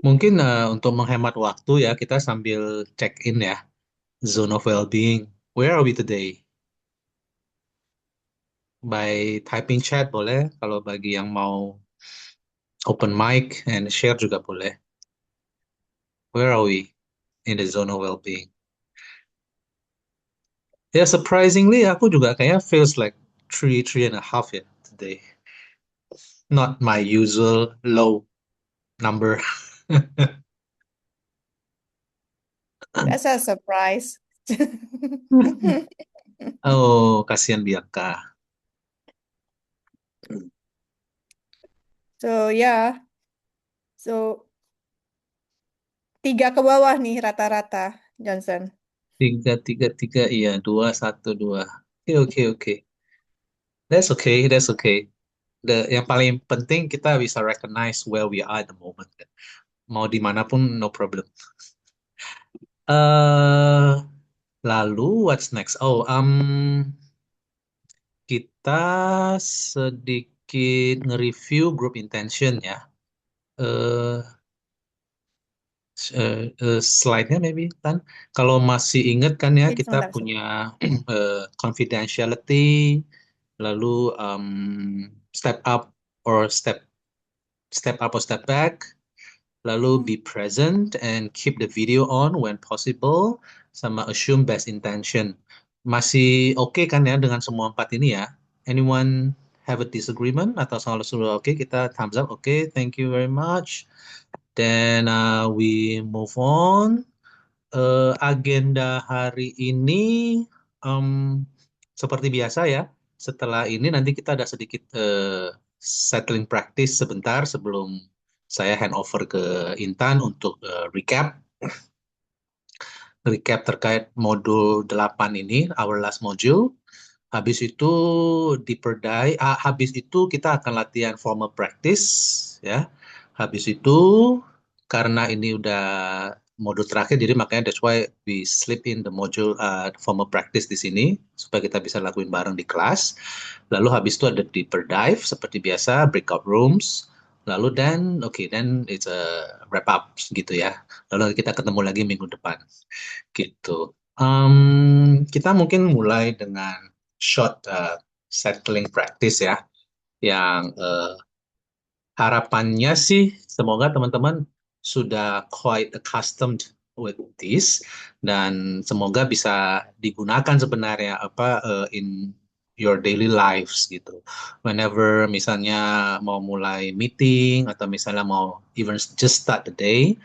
Mungkin untuk menghemat waktu ya, kita sambil check in ya, zone of well-being. Where are we today? By typing chat boleh, kalau bagi yang mau open mic and share juga boleh. Where are we in the zone of well-being? Ya, surprisingly aku juga kayak feels like three and a half ya today. Not my usual low number. That's a surprise. Oh, kasihan Bianca. So yeah, so 3 ke bawah nih rata-rata, Johnson. Tiga, tiga, tiga, iya. Dua, satu, dua. Oke, oke, oke. That's okay, that's okay. Yang paling penting kita bisa recognize where we are at the moment. Mau dimanapun, no problem. eh Lalu, what's next? Kita sedikit nge-review group intention ya. Eh, Slide-nya maybe kan. Kalau masih ingat kan ya, kita Sebentar, punya sebentar. confidentiality, lalu step up or step up or step back, lalu Hmm. be present and keep the video on when possible, sama assume best intention. Masih oke kan ya dengan semua empat ini ya? Anyone have a disagreement atau selalu sudah oke? Kita thumbs up. Oke, thank you very much. Then we move on. Agenda hari ini em, seperti biasa ya. Setelah ini nanti kita ada sedikit settling practice sebentar sebelum saya hand over ke Intan untuk recap terkait modul 8 ini, our last module. Habis itu habis itu kita akan latihan formal practice ya. Habis itu karena ini udah modul terakhir jadi makanya that's why we slip in the module formal practice di sini supaya kita bisa lakuin bareng di kelas. Lalu habis itu ada deeper dive seperti biasa, breakout rooms. Lalu then it's a wrap up gitu ya. Lalu kita ketemu lagi minggu depan gitu. Kita mungkin mulai dengan short settling practice ya, yang harapannya sih semoga teman-teman sudah quite accustomed with this dan semoga bisa digunakan sebenarnya in your daily lives gitu. Whenever misalnya mau mulai meeting atau misalnya mau even just start the day,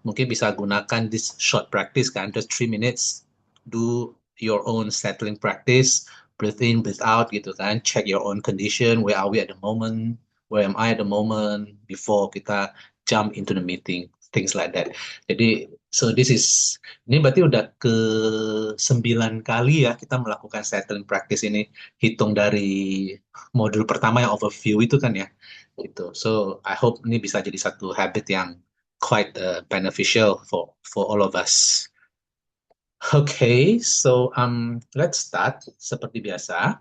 mungkin bisa gunakan this short practice kan, just 3 minutes, do your own settling practice, breathe in, breathe out gitu kan, check your own condition, where are we at the moment, where am I at the moment before kita jump into the meeting, things like that. Jadi, so ini berarti udah ke 9 kali ya kita melakukan settling practice ini, hitung dari modul pertama yang overview itu kan ya, gitu. So, I hope ini bisa jadi satu habit yang quite beneficial for all of us. Okay, so let's start seperti biasa.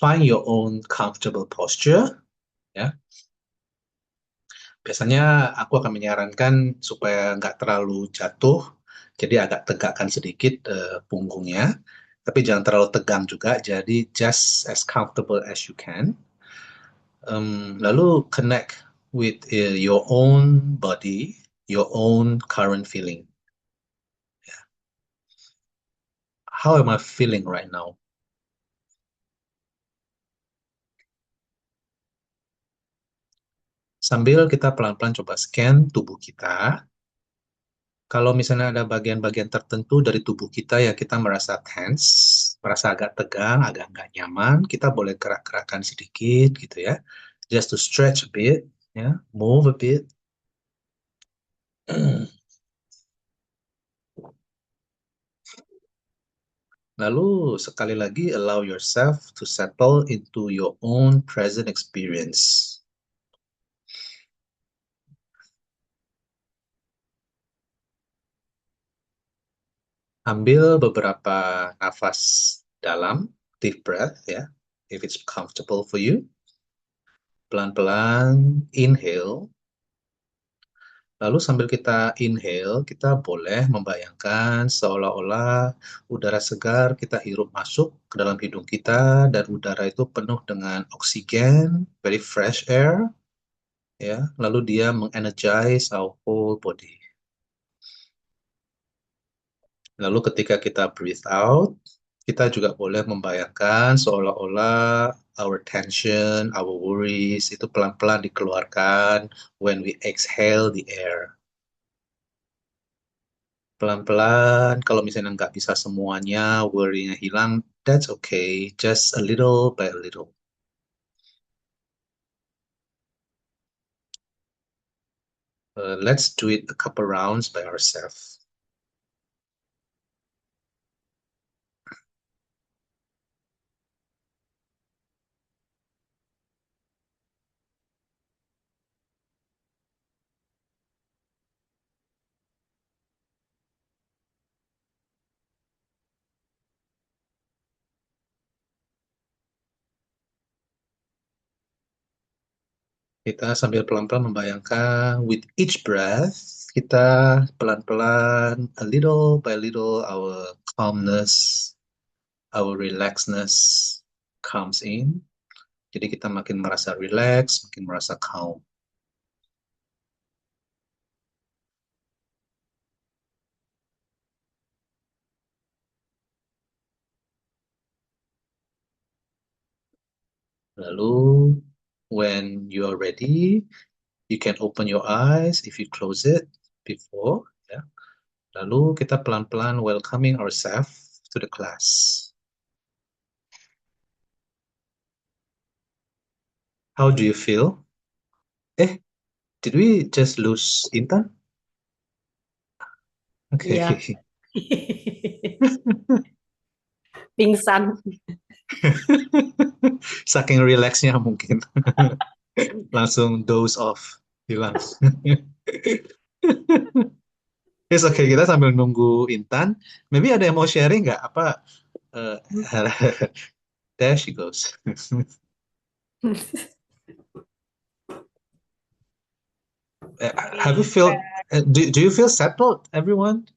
Find your own comfortable posture. Ya, biasanya aku akan menyarankan supaya nggak terlalu jatuh, jadi agak tegakkan sedikit punggungnya, tapi jangan terlalu tegang juga, jadi just as comfortable as you can. Lalu connect with your own body, your own current feeling. How am I feeling right now? Sambil kita pelan-pelan coba scan tubuh kita. Kalau misalnya ada bagian-bagian tertentu dari tubuh kita yang kita merasa tense, merasa agak tegang, agak nggak nyaman, kita boleh gerak-gerakan sedikit gitu ya. Just to stretch a bit, ya, move a bit. Lalu sekali lagi allow yourself to settle into your own present experience. Ambil beberapa nafas dalam, deep breath ya, if it's comfortable for you. Pelan-pelan inhale, Lalu sambil kita inhale, kita boleh membayangkan seolah-olah udara segar kita hirup masuk ke dalam hidung kita dan udara itu penuh dengan oksigen, very fresh air, ya. Lalu dia mengenergize our whole body. Lalu ketika kita breathe out, kita juga boleh membayangkan seolah-olah our tension, our worries itu pelan-pelan dikeluarkan when we exhale the air. Pelan-pelan, kalau misalnya nggak bisa semuanya, worry-nya hilang, that's okay, just a little by a little. Let's do it a couple rounds by ourselves. Kita sambil pelan-pelan membayangkan with each breath, kita pelan-pelan, a little by little, our calmness, our relaxedness comes in. Jadi kita makin merasa relax, makin merasa calm. Lalu, when you are ready, you can open your eyes if you close it before. Ya. Lalu kita pelan-pelan welcoming ourselves to the class. How do you feel? Eh, did we just lose Intan? Okay. Iya. Pingsan. Saking relaxnya mungkin. Langsung doze off. Hilang. It's okay, kita sambil nunggu Intan. Maybe ada yang mau sharing nggak? Apa? eh, there she goes. Have you feel? Do you feel settled, everyone,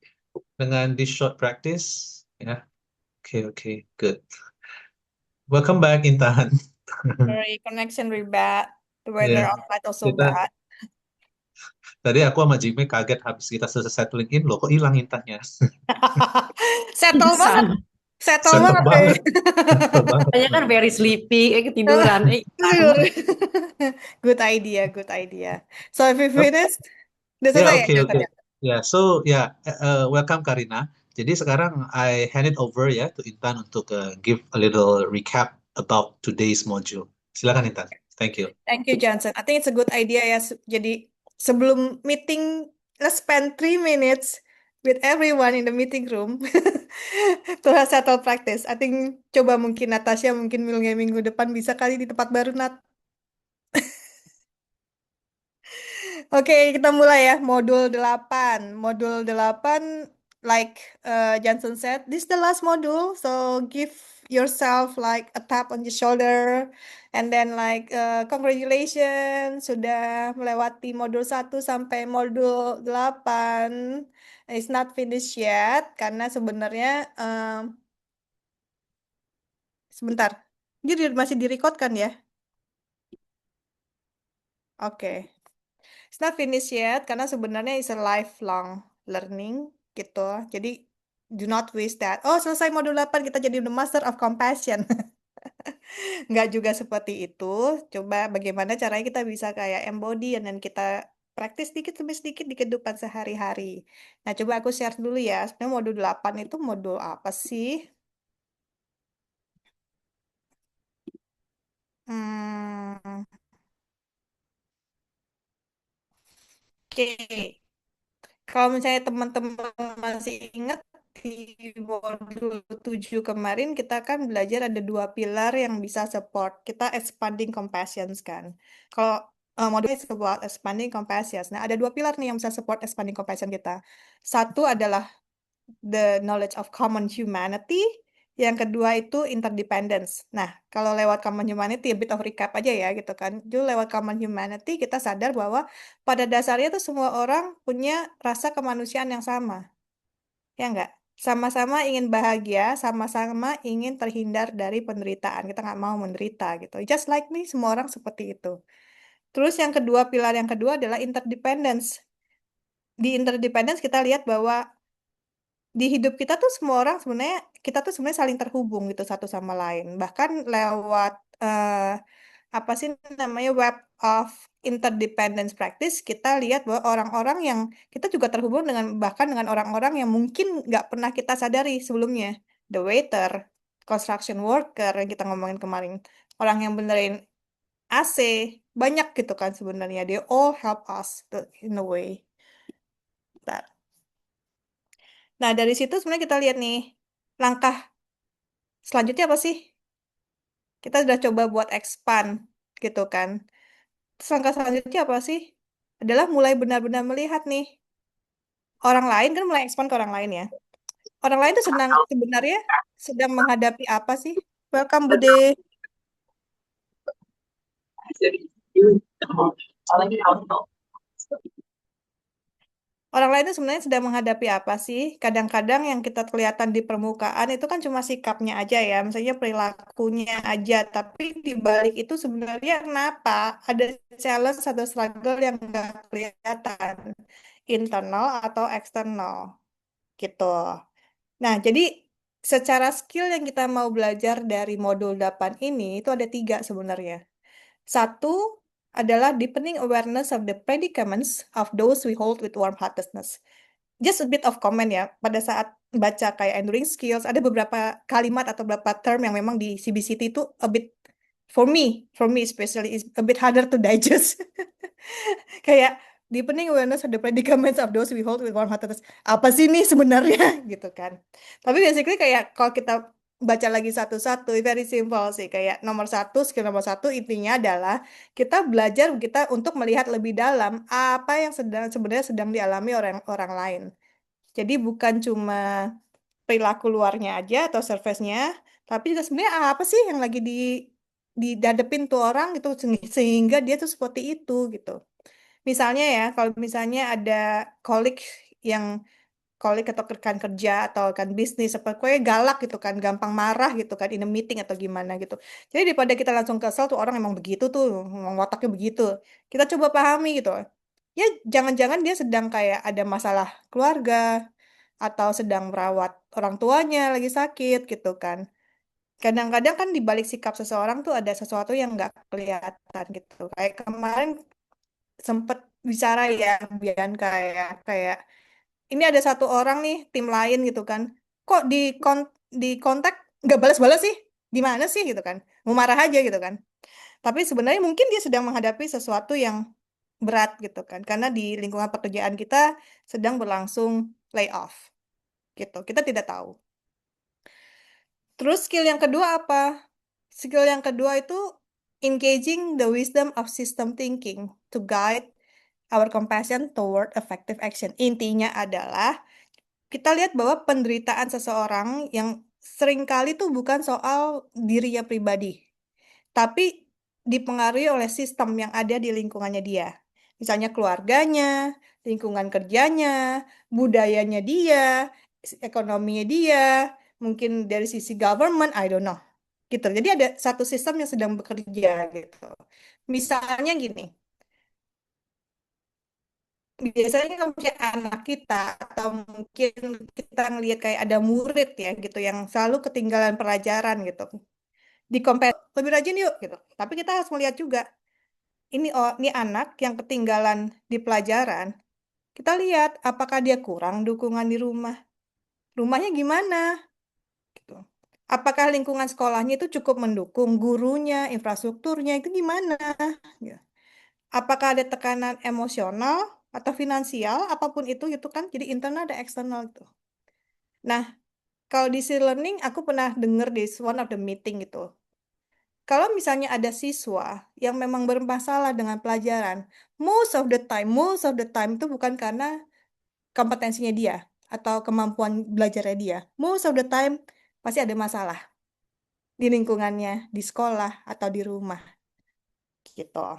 dengan this short practice? Yeah. Okay, good. Welcome back, Intan. Sorry, connection really bad. The weather Yeah. outside also Kita bad. tadi aku sama Jimmy kaget habis kita selesai settling in, loh kok hilang Intannya? Settle banget. Pingsan. Settle Settle banget. banget. Settle banget. Kayaknya kan very sleepy, ketiduran. Tidur. Good idea, good idea. So if we Oh, finish, udah ya, selesai ya oke, oke. ceritanya? Ya, so ya, welcome Karina. Jadi sekarang I hand it over ya to Intan untuk give a little recap about today's module. Silakan Intan. Thank you. Thank you, Johnson. I think it's a good idea ya. Jadi sebelum meeting, let's spend 3 minutes with everyone in the meeting room to have settle practice. I think coba mungkin Natasha mungkin minggu depan bisa kali di tempat baru Nat. Oke, kita mulai ya. Modul 8. Modul 8, like Johnson said, this is the last module. So give yourself like a tap on your shoulder. And then like, congratulations, sudah melewati modul 1 sampai modul 8. It's not finished yet, karena sebenarnya, sebentar. Jadi masih direcord kan ya? Oke. It's not finished yet karena sebenarnya is a lifelong learning gitu. Jadi do not waste that. Oh, selesai modul 8 kita jadi the master of compassion. Nggak juga seperti itu. Coba bagaimana caranya kita bisa kayak embody dan kita praktis sedikit demi sedikit di kehidupan sehari-hari. Nah, coba aku share dulu ya. Sebenarnya modul 8 itu modul apa sih? Hmm, oke. Kalau misalnya teman-teman masih ingat di modul 7 kemarin kita kan belajar ada 2 pilar yang bisa support kita expanding compassions kan. Kalau modul is about expanding compassions. Nah, ada 2 pilar nih yang bisa support expanding compassion kita. Satu adalah the knowledge of common humanity. Yang kedua itu interdependence. Nah, kalau lewat Common Humanity, a bit of recap aja ya gitu kan. Jadi lewat Common Humanity kita sadar bahwa pada dasarnya tuh semua orang punya rasa kemanusiaan yang sama. Ya enggak? Sama-sama ingin bahagia, sama-sama ingin terhindar dari penderitaan. Kita nggak mau menderita gitu. Just like me, semua orang seperti itu. Terus yang kedua, pilar yang kedua adalah interdependence. Di interdependence kita lihat bahwa di hidup kita tuh semua orang sebenarnya kita tuh sebenarnya saling terhubung gitu satu sama lain. Bahkan lewat apa sih namanya web of interdependence practice kita lihat bahwa orang-orang yang kita juga terhubung dengan bahkan dengan orang-orang yang mungkin nggak pernah kita sadari sebelumnya. The waiter, construction worker yang kita ngomongin kemarin, orang yang benerin AC, banyak gitu kan sebenarnya. They all help us in a way. Bentar. Nah, dari situ sebenarnya kita lihat nih, langkah selanjutnya apa sih? Kita sudah coba buat expand gitu kan. Terus langkah selanjutnya apa sih? Adalah mulai benar-benar melihat nih, orang lain kan mulai expand ke orang lain ya. Orang lain tuh sebenarnya sedang menghadapi apa sih? Welcome Bude. Orang lain itu sebenarnya sedang menghadapi apa sih? Kadang-kadang yang kita kelihatan di permukaan itu kan cuma sikapnya aja ya, misalnya perilakunya aja. Tapi di balik itu sebenarnya kenapa? Ada challenge atau struggle yang nggak kelihatan, internal atau eksternal gitu. Nah, jadi secara skill yang kita mau belajar dari modul 8 ini itu ada 3 sebenarnya. Satu adalah deepening awareness of the predicaments of those we hold with warm-heartedness. Just a bit of comment ya, pada saat baca kayak enduring skills, ada beberapa kalimat atau beberapa term yang memang di CBCT itu a bit, for me especially, is a bit harder to digest. Kayak deepening awareness of the predicaments of those we hold with warm-heartedness. Apa sih nih sebenarnya gitu kan. Tapi basically kayak kalau kita baca lagi satu-satu, very simple sih. Kayak skill nomor satu intinya adalah kita belajar kita untuk melihat lebih dalam apa yang sebenarnya sedang dialami orang lain. Jadi bukan cuma perilaku luarnya aja atau surface-nya, tapi juga sebenarnya apa sih yang lagi dihadapin tuh orang gitu sehingga dia tuh seperti itu gitu. Misalnya ya, kalau misalnya ada kolik yang kolik atau rekan kerja atau rekan bisnis seperti kayak galak gitu kan, gampang marah gitu kan in a meeting atau gimana gitu. Jadi daripada kita langsung kesel tuh orang emang begitu tuh, emang wataknya begitu. Kita coba pahami gitu. Ya jangan-jangan dia sedang kayak ada masalah keluarga atau sedang merawat orang tuanya lagi sakit gitu kan. Kadang-kadang kan di balik sikap seseorang tuh ada sesuatu yang nggak kelihatan gitu. Kayak kemarin sempet bicara ya Bian kayak kayak ini ada satu orang nih tim lain gitu kan kok di kontak nggak balas-balas sih di mana sih gitu kan mau marah aja gitu kan tapi sebenarnya mungkin dia sedang menghadapi sesuatu yang berat gitu kan karena di lingkungan pekerjaan kita sedang berlangsung layoff gitu kita tidak tahu. Terus skill yang kedua apa? Skill yang kedua itu engaging the wisdom of system thinking to guide our compassion toward effective action. Intinya adalah kita lihat bahwa penderitaan seseorang yang seringkali itu bukan soal dirinya pribadi, tapi dipengaruhi oleh sistem yang ada di lingkungannya dia. Misalnya keluarganya, lingkungan kerjanya, budayanya dia, ekonominya dia, mungkin dari sisi government, I don't know. Gitu. Jadi ada satu sistem yang sedang bekerja gitu. Misalnya gini, biasanya kalau misalnya anak kita atau mungkin kita ngelihat kayak ada murid ya gitu yang selalu ketinggalan pelajaran gitu. Di compare lebih rajin yuk gitu. Tapi kita harus melihat juga ini anak yang ketinggalan di pelajaran. Kita lihat apakah dia kurang dukungan di rumah. Rumahnya gimana gitu. Apakah lingkungan sekolahnya itu cukup mendukung gurunya, infrastrukturnya itu gimana? Ya. Apakah ada tekanan emosional atau finansial, apapun itu kan, jadi internal ada eksternal itu. Nah, kalau di learning, aku pernah dengar di one of the meeting gitu. Kalau misalnya ada siswa yang memang bermasalah dengan pelajaran, most of the time itu bukan karena kompetensinya dia atau kemampuan belajarnya dia. Most of the time, pasti ada masalah di lingkungannya, di sekolah atau di rumah gitu.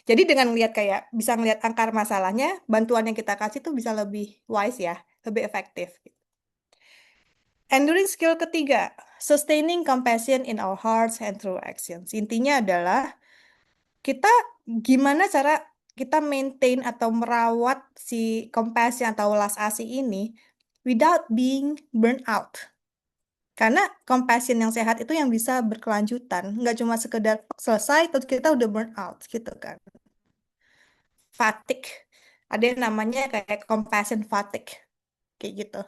Jadi dengan ngelihat kayak bisa ngelihat akar masalahnya, bantuan yang kita kasih tuh bisa lebih wise ya, lebih efektif. Enduring skill ketiga, sustaining compassion in our hearts and through actions. Intinya adalah kita gimana cara kita maintain atau merawat si compassion atau welas asih ini without being burnt out. Karena compassion yang sehat itu yang bisa berkelanjutan, nggak cuma sekedar selesai terus kita udah burn out gitu kan. Fatigue. Ada yang namanya kayak compassion fatigue. Kayak gitu.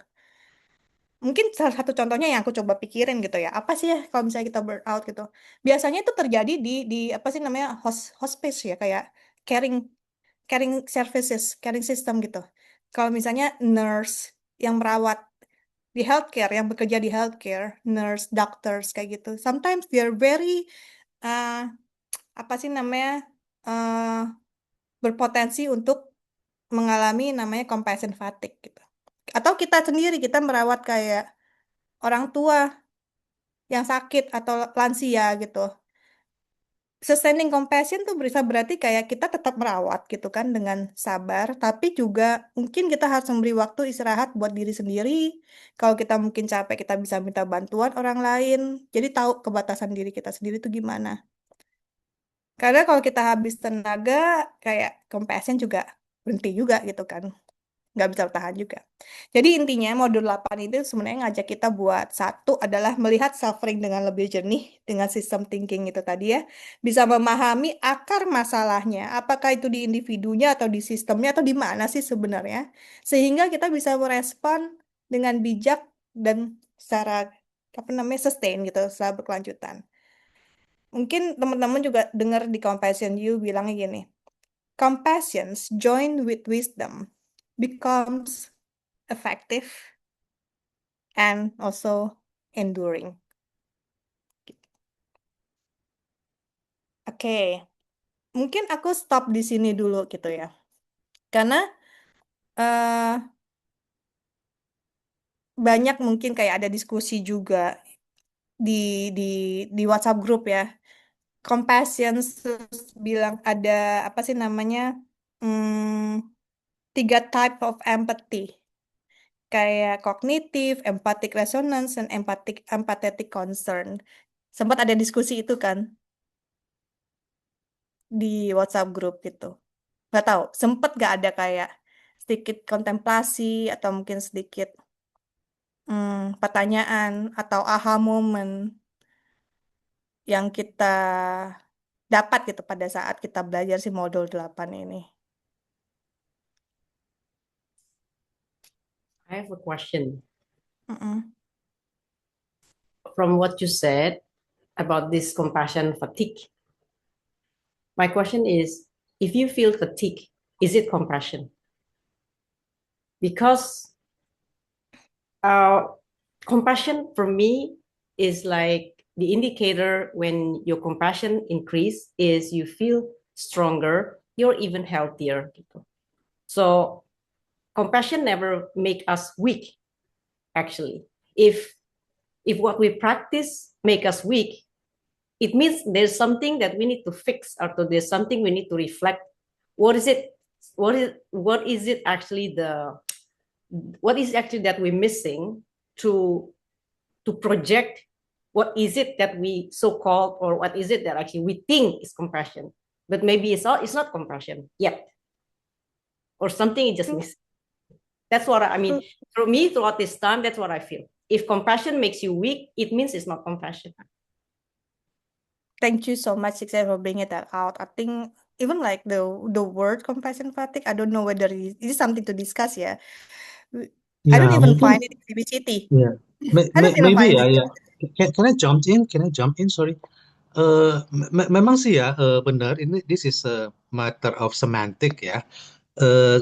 Mungkin salah satu contohnya yang aku coba pikirin gitu ya. Apa sih ya kalau misalnya kita burn out gitu. Biasanya itu terjadi di apa sih namanya hospice ya. Kayak caring caring services, caring system gitu. Kalau misalnya nurse yang merawat di healthcare, yang bekerja di healthcare, nurse, doctors kayak gitu. Sometimes they're very uh, apa sih namanya uh, berpotensi untuk mengalami namanya compassion fatigue gitu. Atau kita sendiri kita merawat kayak orang tua yang sakit atau lansia gitu. Sustaining compassion tuh bisa berarti kayak kita tetap merawat gitu kan dengan sabar, tapi juga mungkin kita harus memberi waktu istirahat buat diri sendiri. Kalau kita mungkin capek, kita bisa minta bantuan orang lain. Jadi tahu kebatasan diri kita sendiri itu gimana. Karena kalau kita habis tenaga, kayak compassion juga berhenti juga gitu kan. Nggak bisa bertahan juga. Jadi intinya modul 8 itu sebenarnya ngajak kita buat satu adalah melihat suffering dengan lebih jernih dengan sistem thinking itu tadi ya. Bisa memahami akar masalahnya, apakah itu di individunya atau di sistemnya atau di mana sih sebenarnya. Sehingga kita bisa merespon dengan bijak dan secara apa namanya sustain gitu, secara berkelanjutan. Mungkin teman-teman juga dengar di Compassion You bilangnya gini, compassion joined with wisdom becomes effective and also enduring. Oke, mungkin aku stop di sini dulu gitu ya. Karena eh, banyak mungkin kayak ada diskusi juga di di di WhatsApp group ya. Compassion bilang ada apa sih namanya? Hmm, 3 type of empathy. Kayak kognitif, empathic resonance, dan empathetic concern. Sempat ada diskusi itu kan di WhatsApp group gitu. Nggak tahu, sempet gak ada kayak sedikit kontemplasi atau mungkin sedikit pertanyaan atau aha moment yang kita dapat gitu pada saat kita belajar si modul 8 ini. I have a question. Mm-mm. From what you said about this compassion fatigue, my question is, if you feel fatigue, is it compassion? Because compassion for me is like the indicator when your compassion increase is you feel stronger, you're even healthier. So compassion never make us weak, actually. If what we practice make us weak, it means there's something that we need to fix, or there's something we need to reflect. What is it actually that we're missing to project what is it that we so-called, or what is it that actually we think is compassion, but maybe it's not compassion yet, or something is just missing. That's what I mean. For me, throughout this time, that's what I feel. If compassion makes you weak, it means it's not compassion. Thank you so much, Siksa, for bringing that out. I think even like the word compassion fatigue, I don't know whether it is something to discuss ya. I don't Ya, even find mungkin it in CBCT. ya. I don't even Maybe find ya, it. ya. Can I jump in? Can I jump in? Sorry. Memang sih ya, benar. Ini this is a matter of semantic ya.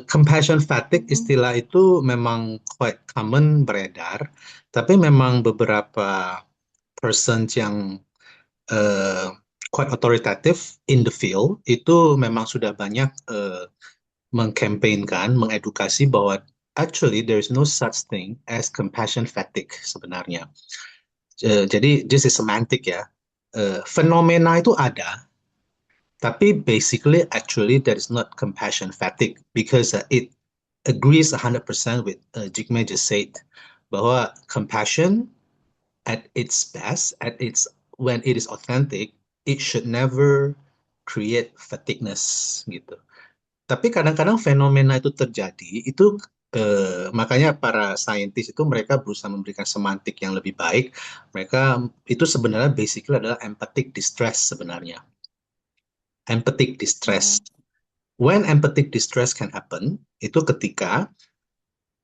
Compassion fatigue istilah itu memang quite common beredar, tapi memang beberapa person yang quite authoritative in the field itu memang sudah banyak mengkampanyekan, mengedukasi bahwa actually there is no such thing as compassion fatigue sebenarnya. Jadi this is semantic ya. Fenomena itu ada, tapi basically actually there is not compassion fatigue because it agrees 100% with Jigme just said bahwa compassion at its best, when it is authentic, it should never create fatigueness gitu. Tapi kadang-kadang fenomena itu terjadi, itu makanya para saintis itu mereka berusaha memberikan semantik yang lebih baik. Mereka itu sebenarnya basically adalah empathic distress sebenarnya. Empathic distress. When empathic distress can happen, itu ketika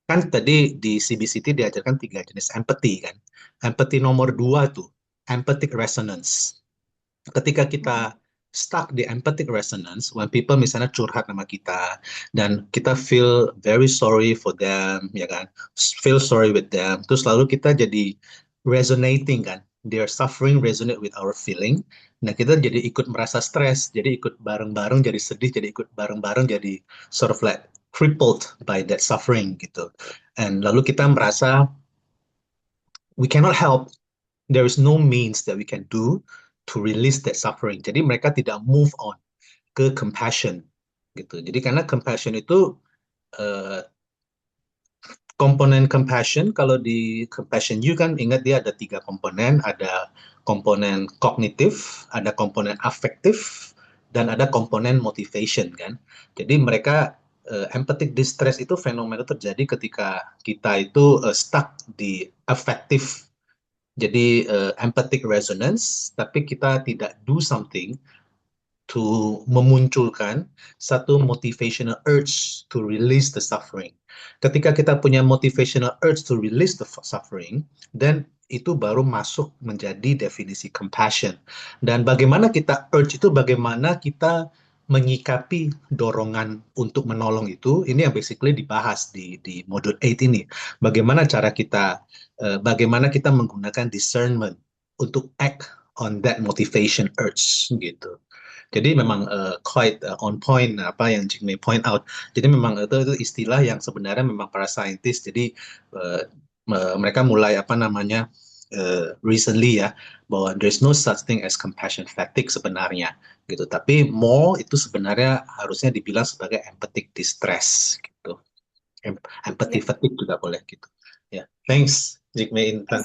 kan tadi di CBCT diajarkan 3 jenis empathy kan. Empathy nomor 2 tuh, empathic resonance. Ketika kita stuck di empathic resonance, when people misalnya curhat sama kita, dan kita feel very sorry for them, ya kan, feel sorry with them, terus lalu kita jadi resonating kan, their suffering resonate with our feeling, nah kita jadi ikut merasa stres, jadi ikut bareng-bareng jadi sedih, jadi ikut bareng-bareng jadi sort of like crippled by that suffering gitu, and lalu kita merasa we cannot help, there is no means that we can do to release that suffering. Jadi mereka tidak move on ke compassion gitu. Jadi karena compassion itu uh, komponen compassion, kalau di compassion you kan ingat dia ada 3 komponen, ada komponen kognitif, ada komponen afektif, dan ada komponen motivation kan. Jadi mereka empathic distress itu fenomena terjadi ketika kita itu stuck di affective. Jadi empathic resonance, tapi kita tidak do something to memunculkan satu motivational urge to release the suffering. Ketika kita punya motivational urge to release the suffering, then itu baru masuk menjadi definisi compassion. Dan bagaimana kita urge itu, bagaimana kita menyikapi dorongan untuk menolong itu, ini yang basically dibahas di modul 8 ini. Bagaimana cara kita, bagaimana kita menggunakan discernment untuk act on that motivation urge gitu. Jadi memang quite on point apa yang Jigme point out. Jadi memang itu istilah yang sebenarnya memang para saintis. Jadi mereka mulai apa namanya recently ya, bahwa there's no such thing as compassion fatigue sebenarnya gitu. Tapi more itu sebenarnya harusnya dibilang sebagai empathic distress gitu. Empathy fatigue juga boleh gitu. Ya, thanks Jigme Intan.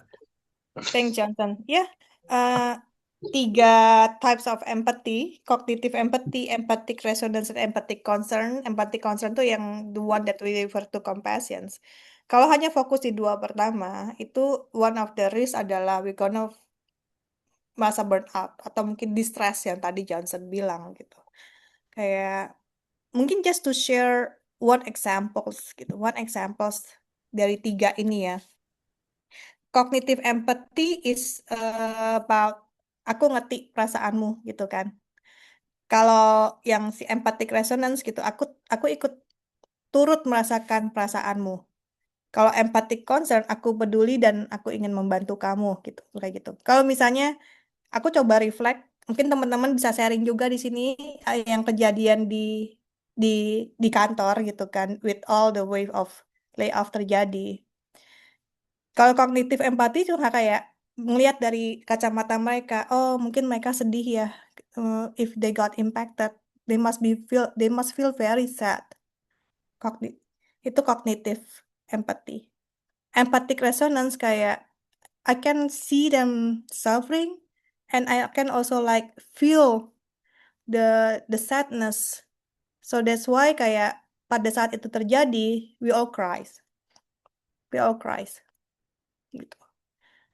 Thanks, Johnson. Ya, 3 types of empathy, cognitive empathy, empathic resonance, dan empathic concern. Empathic concern tuh yang the one that we refer to compassion. Kalau hanya fokus di 2 pertama, itu one of the risk adalah we gonna merasa burnout atau mungkin distress yang tadi Johnson bilang gitu. Kayak mungkin just to share one examples gitu, one examples dari 3 ini ya. Cognitive empathy is about aku ngerti perasaanmu gitu kan. Kalau yang si empathic resonance gitu, aku ikut turut merasakan perasaanmu. Kalau empathic concern, aku peduli dan aku ingin membantu kamu gitu, kayak gitu. Kalau misalnya aku coba reflect, mungkin teman-teman bisa sharing juga di sini yang kejadian di di kantor gitu kan, with all the wave of layoff terjadi. Kalau kognitif empati cuma kayak melihat dari kacamata mereka, oh mungkin mereka sedih ya, if they got impacted, they must feel very sad. Itu kognitif empati. Empathic resonance kayak I can see them suffering and I can also like feel the sadness. So that's why kayak pada saat itu terjadi, we all cries. We all cries. Gitu.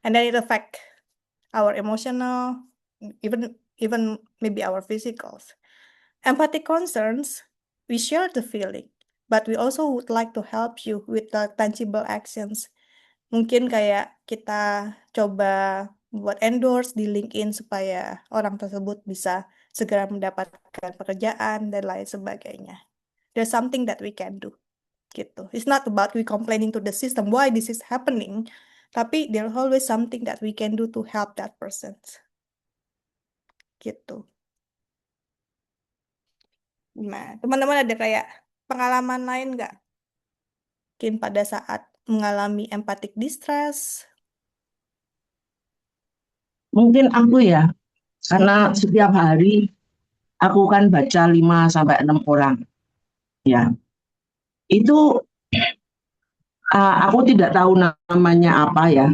And then it affect our emotional, even maybe our physicals. Empathic concerns, we share the feeling, but we also would like to help you with the tangible actions. Mungkin kayak kita coba buat endorse di LinkedIn supaya orang tersebut bisa segera mendapatkan pekerjaan dan lain sebagainya. There's something that we can do gitu. It's not about we complaining to the system why this is happening, tapi there's always something that we can do to help that person. Gitu. Nah, teman-teman ada kayak pengalaman lain nggak? mungkin pada saat mengalami empathic distress? Mungkin aku ya, karena Mm-mm. setiap hari aku kan baca 5 sampai 6 orang. Ya, itu aku tidak tahu namanya apa ya.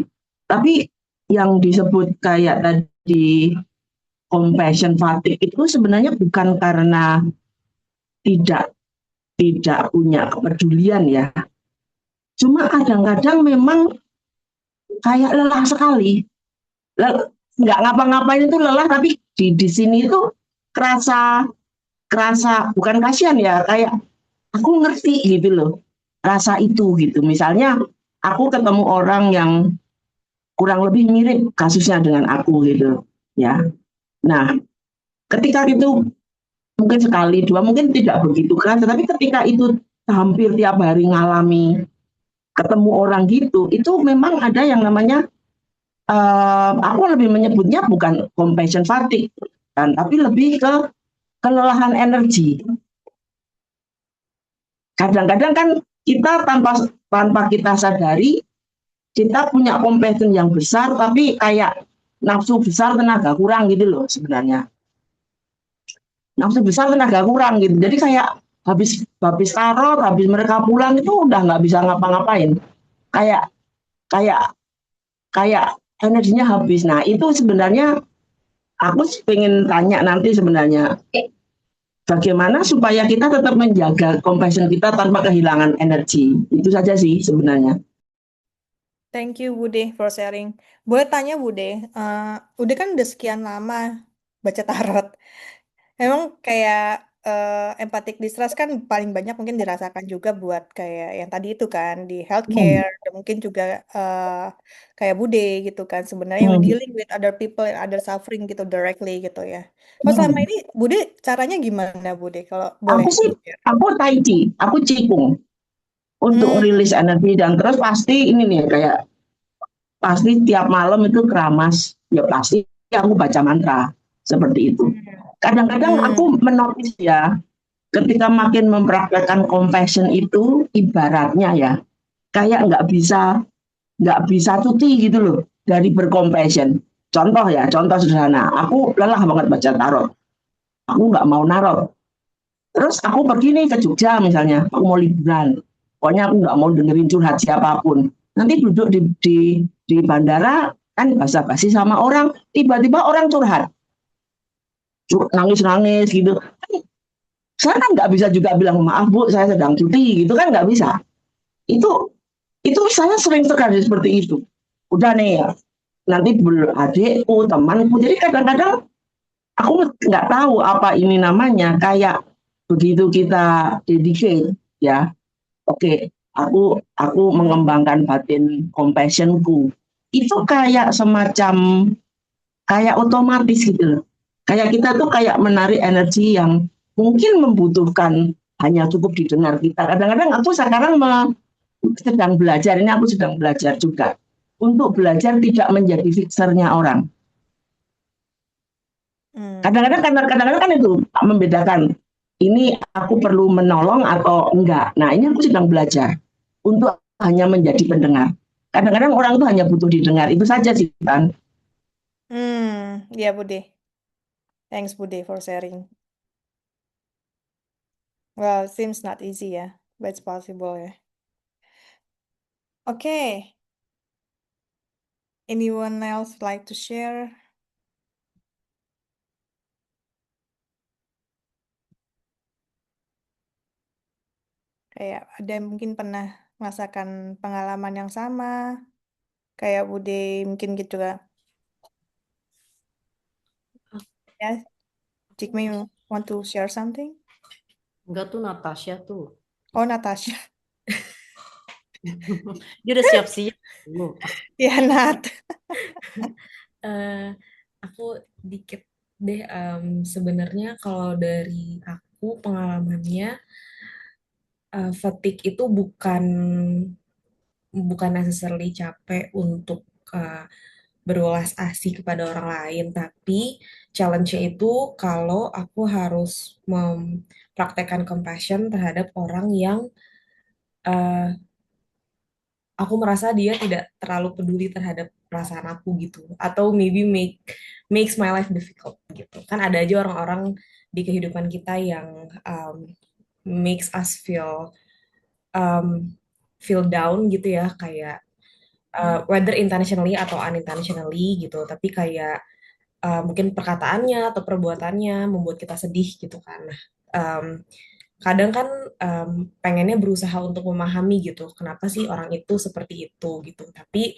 Tapi yang disebut kayak tadi compassion fatigue itu sebenarnya bukan karena tidak tidak punya kepedulian ya. Cuma kadang-kadang memang kayak lelah sekali. Nggak ngapa-ngapain itu lelah, tapi di sini itu kerasa kerasa bukan kasihan ya, kayak aku ngerti gitu loh rasa itu gitu. Misalnya aku ketemu orang yang kurang lebih mirip kasusnya dengan aku gitu ya. Nah, ketika itu mungkin sekali dua mungkin tidak begitu keras, tetapi ketika itu hampir tiap hari ngalami ketemu orang gitu, itu memang ada yang namanya aku lebih menyebutnya bukan compassion fatigue kan, tapi lebih ke kelelahan energi. Kadang-kadang kan kita tanpa tanpa kita sadari kita punya compassion yang besar, tapi kayak nafsu besar tenaga kurang gitu loh sebenarnya. Nafsu besar tenaga kurang gitu. Jadi kayak habis habis tarot, habis mereka pulang itu udah nggak bisa ngapa-ngapain. Kayak kayak kayak energinya habis. Nah itu sebenarnya aku pengen tanya nanti sebenarnya bagaimana supaya kita tetap menjaga compassion kita tanpa kehilangan energi. Itu saja sih sebenarnya. Thank you Bude for sharing. Boleh tanya Bude, Bude kan udah sekian lama baca tarot. Emang kayak empathic distress kan paling banyak mungkin dirasakan juga buat kayak yang tadi itu kan di Hmm. healthcare dan mungkin juga kayak Bude gitu kan sebenarnya we Hmm. dealing with other people and other suffering gitu directly gitu ya. Kalau selama Hmm. ini Bude caranya gimana Bude kalau boleh Aku sih, di-share? aku tai chi, aku cikung untuk Hmm, rilis energi dan terus pasti ini nih kayak pasti tiap malam itu keramas, ya pasti aku baca mantra seperti itu. Kadang-kadang hmm, aku menotis ya, ketika makin mempraktekkan compassion itu ibaratnya ya, kayak nggak bisa cuti gitu loh dari bercompassion. Contoh ya, contoh sederhana, aku lelah banget baca tarot, aku nggak mau narot. Terus aku pergi nih ke Jogja misalnya, aku mau liburan. Pokoknya aku nggak mau dengerin curhat siapapun. Nanti duduk di bandara, kan basa-basi sama orang, tiba-tiba orang curhat. Nangis-nangis gitu. Saya kan nggak bisa juga bilang, maaf Bu, saya sedang cuti, gitu kan nggak bisa. Itu itu saya sering sekali seperti itu. Udah nih ya, nanti adikku, temanku. Jadi kadang-kadang aku nggak tahu apa ini namanya, kayak begitu kita dedicate ya, oke, aku hmm, mengembangkan batin compassionku. Itu kayak semacam kayak otomatis gitu loh. Kayak kita tuh kayak menarik energi yang mungkin membutuhkan hanya cukup didengar kita. Kadang-kadang aku sekarang sedang belajar, ini aku sedang belajar juga untuk belajar tidak menjadi fixernya orang. hmm. Kadang-kadang kan itu membedakan ini aku perlu menolong atau enggak. Nah, ini aku sedang belajar untuk hanya menjadi pendengar. Kadang-kadang orang itu hanya butuh didengar, itu saja sih kan. Ya Bude. Thanks Bude for sharing. Well, it seems not easy ya, but it's possible ya. Oke, anyone else like to share? Kayak ada yang mungkin pernah merasakan pengalaman yang sama, kayak Bude mungkin gitu kan. Ya, Cikmi, you want to share something? Enggak tuh Natasha tuh. Oh, Natasha. Dia udah siap-siap dulu. Ya, Nat. Eh, aku dikit deh, sebenarnya kalau dari aku pengalamannya, fatigue itu bukan bukan necessarily capek untuk berulas asih kepada orang lain, tapi challenge-nya itu kalau aku harus mempraktekkan compassion terhadap orang yang aku merasa dia tidak terlalu peduli terhadap perasaan aku gitu, atau maybe makes my life difficult gitu. Kan ada aja orang-orang di kehidupan kita yang makes us um, feel down gitu ya, kayak whether intentionally atau unintentionally gitu, tapi kayak mungkin perkataannya atau perbuatannya membuat kita sedih gitu kan. Nah, um, kadang kan pengennya berusaha untuk memahami gitu, kenapa sih orang itu seperti itu gitu. Tapi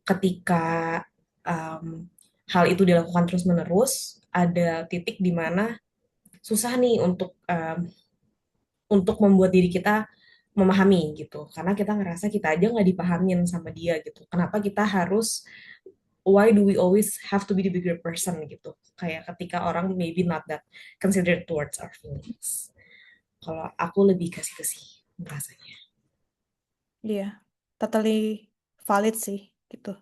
ketika um, hal itu dilakukan terus-menerus, ada titik di mana susah nih untuk membuat diri kita memahami gitu, karena kita ngerasa kita aja nggak dipahamin sama dia gitu. Kenapa kita harus, why do we always have to be the bigger person gitu? Kayak ketika orang maybe not that considerate towards our feelings. Kalau aku lebih kasih ke sih rasanya. Iya, totally valid sih gitu.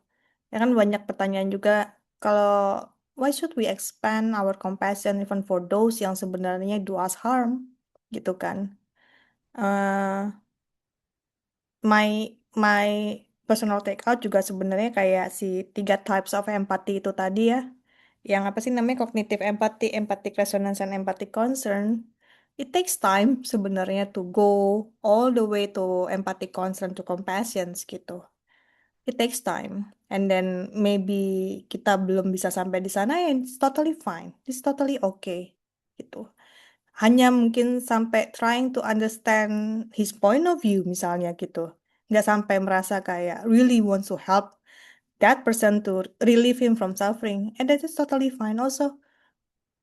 Ya kan banyak pertanyaan juga kalau why should we expand our compassion even for those yang sebenarnya do us harm gitu kan. Eh, my personal take out juga sebenarnya kayak si 3 types of empathy itu tadi ya. Yang apa sih namanya cognitive empathy, empathic resonance, and empathic concern. It takes time sebenarnya to go all the way to empathic concern to compassion gitu. It takes time. And then maybe kita belum bisa sampai di sana, and it's totally fine. It's totally okay gitu. Hanya mungkin sampai trying to understand his point of view misalnya gitu. Nggak sampai merasa kayak really wants to help that person to relieve him from suffering. And that is totally fine also.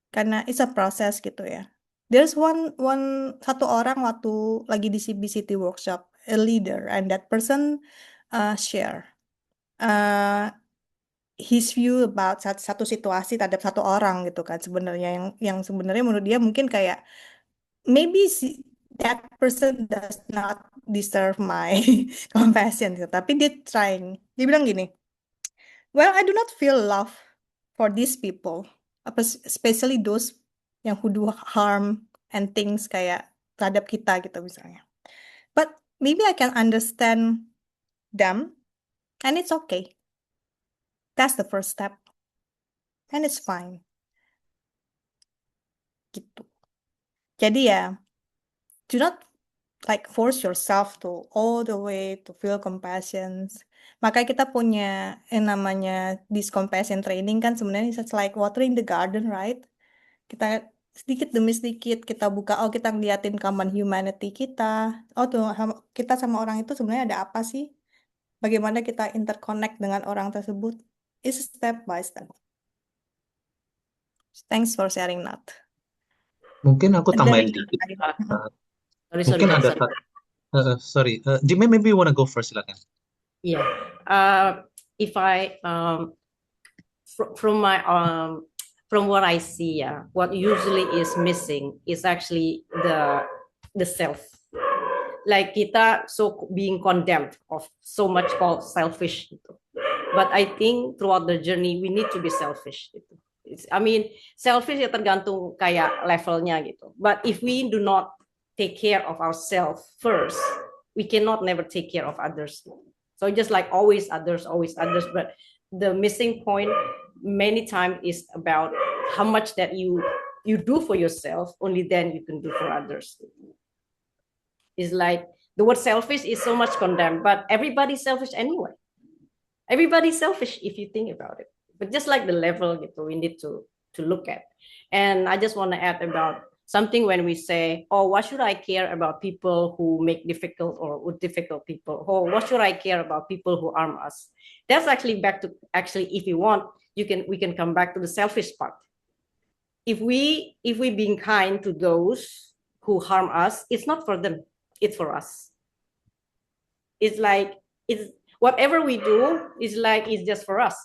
Karena it's a process gitu ya. There's satu orang waktu lagi di CBCT workshop, a leader, and that person share uh, his view about satu situasi terhadap satu orang gitu kan sebenarnya yang sebenarnya menurut dia mungkin kayak maybe that person does not deserve my compassion gitu. Tapi dia bilang gini, well, I do not feel love for these people, especially those yang who do harm and things kayak terhadap kita gitu misalnya. But maybe I can understand them and it's okay. That's the first step. And it's fine. Gitu. Jadi ya, do not like force yourself to all the way to feel compassion. Makanya kita punya yang namanya this compassion training kan sebenarnya it's like watering the garden, right? Kita sedikit demi sedikit kita buka, oh kita ngeliatin common humanity kita. Oh tuh kita sama orang itu sebenarnya ada apa sih? Bagaimana kita interconnect dengan orang tersebut? It's step by step. Thanks for sharing that. Mungkin aku Dan tambahin dikit. Sorry, Mungkin ada sorry. sorry, Jimmy, maybe you wanna go first, silakan. Yeah. If I from what I see, what usually is missing is actually the self. Like kita so being condemned of so much called selfish gitu. But I think throughout the journey we need to be selfish gitu. I mean, selfish ya tergantung kayak levelnya gitu. But if we do not take care of ourselves first, we cannot never take care of others. So just like always others. But the missing point many times is about how much that you do for yourself, only then you can do for others. It's like the word selfish is so much condemned, but everybody's selfish anyway. Everybody's selfish if you think about it. But just like the level we need to look at. And I just want to add about something when we say, oh, why should I care about people who make difficult or with difficult people? Or what should I care about people who harm us? That's actually back to if you want, we can come back to the selfish part. If we being kind to those who harm us, it's not for them, it's for us. It's like whatever we do is like it's just for us.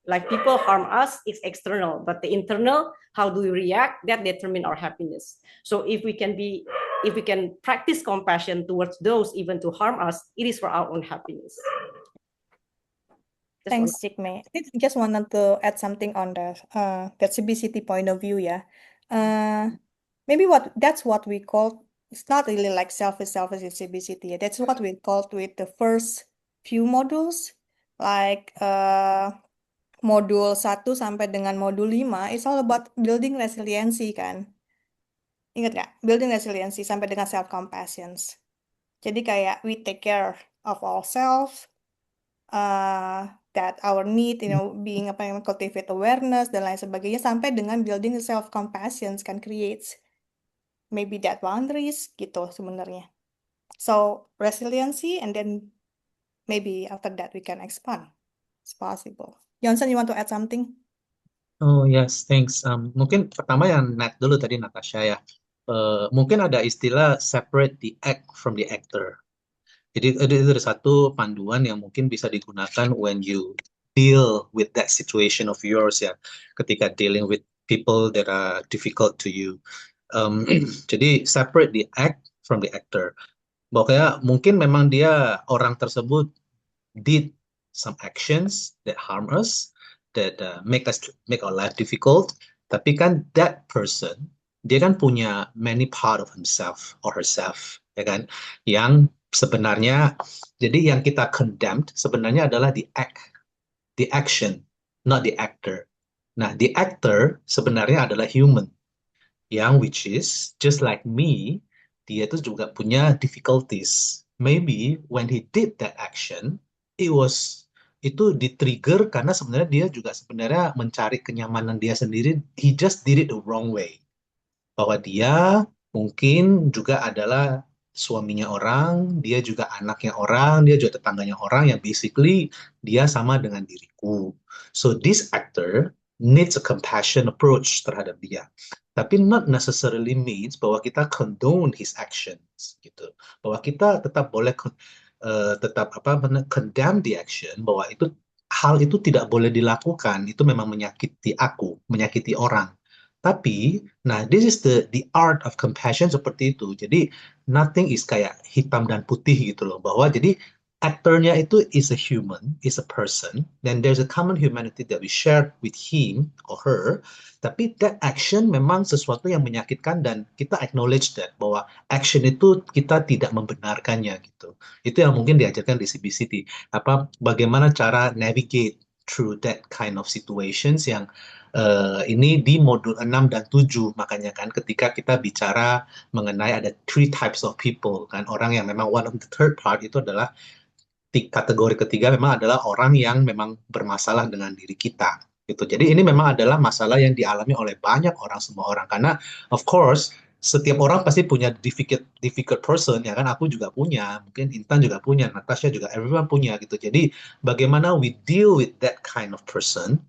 Like people harm us, it's external, but the internal, how do we react, that determine our happiness. So if we can practice compassion towards those even to harm us, it is for our own happiness. Thanks, Jigme. I just wanted to add something on the that CBCT point of view, yeah. Maybe that's what we call, it's not really like selfish in CBCT. That's what we call with the first few modules, like modul 1 sampai dengan modul 5, it's all about building resiliency kan. Ingat nggak? Building resiliency sampai dengan self-compassion. Jadi kayak we take care of ourselves, that our need, being apa yang cultivate awareness dan lain sebagainya sampai dengan building self-compassion can create maybe that boundaries gitu sebenarnya. So resiliency and then maybe after that we can expand. It's possible. Johnson, you want to add something? Oh yes, thanks. Mungkin pertama yang Nat dulu tadi Natasha ya. Mungkin ada istilah separate the act from the actor. Jadi itu ada satu panduan yang mungkin bisa digunakan when you deal with that situation of yours ya, ketika dealing with people that are difficult to you. Jadi separate the act from the actor. Bahwa kayak mungkin memang dia orang tersebut did some actions that harm us, that make our life difficult. Tapi kan that person dia kan punya many part of himself or herself, ya kan? Yang sebenarnya jadi yang kita condemned sebenarnya adalah the action, not the actor. Nah, the actor sebenarnya adalah human, yang which is just like me, dia itu juga punya difficulties. Maybe when he did that action, itu di-trigger karena sebenarnya dia juga sebenarnya mencari kenyamanan dia sendiri. He just did it the wrong way. Bahwa dia mungkin juga adalah suaminya orang, dia juga anaknya orang, dia juga tetangganya orang yang basically dia sama dengan diriku. So this actor needs a compassion approach terhadap dia. Tapi not necessarily means bahwa kita condone his actions gitu. Bahwa kita tetap boleh condemn the action, bahwa hal itu tidak boleh dilakukan, itu memang menyakiti aku, menyakiti orang. Tapi, nah, this is the art of compassion seperti itu. Jadi, nothing is kayak hitam dan putih gitu loh. Bahwa jadi actornya itu is a human, is a person, then there's a common humanity that we share with him or her. Tapi that action memang sesuatu yang menyakitkan dan kita acknowledge that bahwa action itu kita tidak membenarkannya gitu. Itu yang mungkin diajarkan di CBCT. Bagaimana cara navigate through that kind of situations yang ini di modul 6 dan 7, makanya kan ketika kita bicara mengenai ada 3 types of people kan, orang yang memang one of the third part itu adalah kategori ketiga memang adalah orang yang memang bermasalah dengan diri kita gitu. Jadi ini memang adalah masalah yang dialami oleh banyak orang, semua orang, karena of course setiap orang pasti punya difficult person ya kan, aku juga punya, mungkin Intan juga punya, Natasha juga, everyone punya gitu. Jadi bagaimana we deal with that kind of person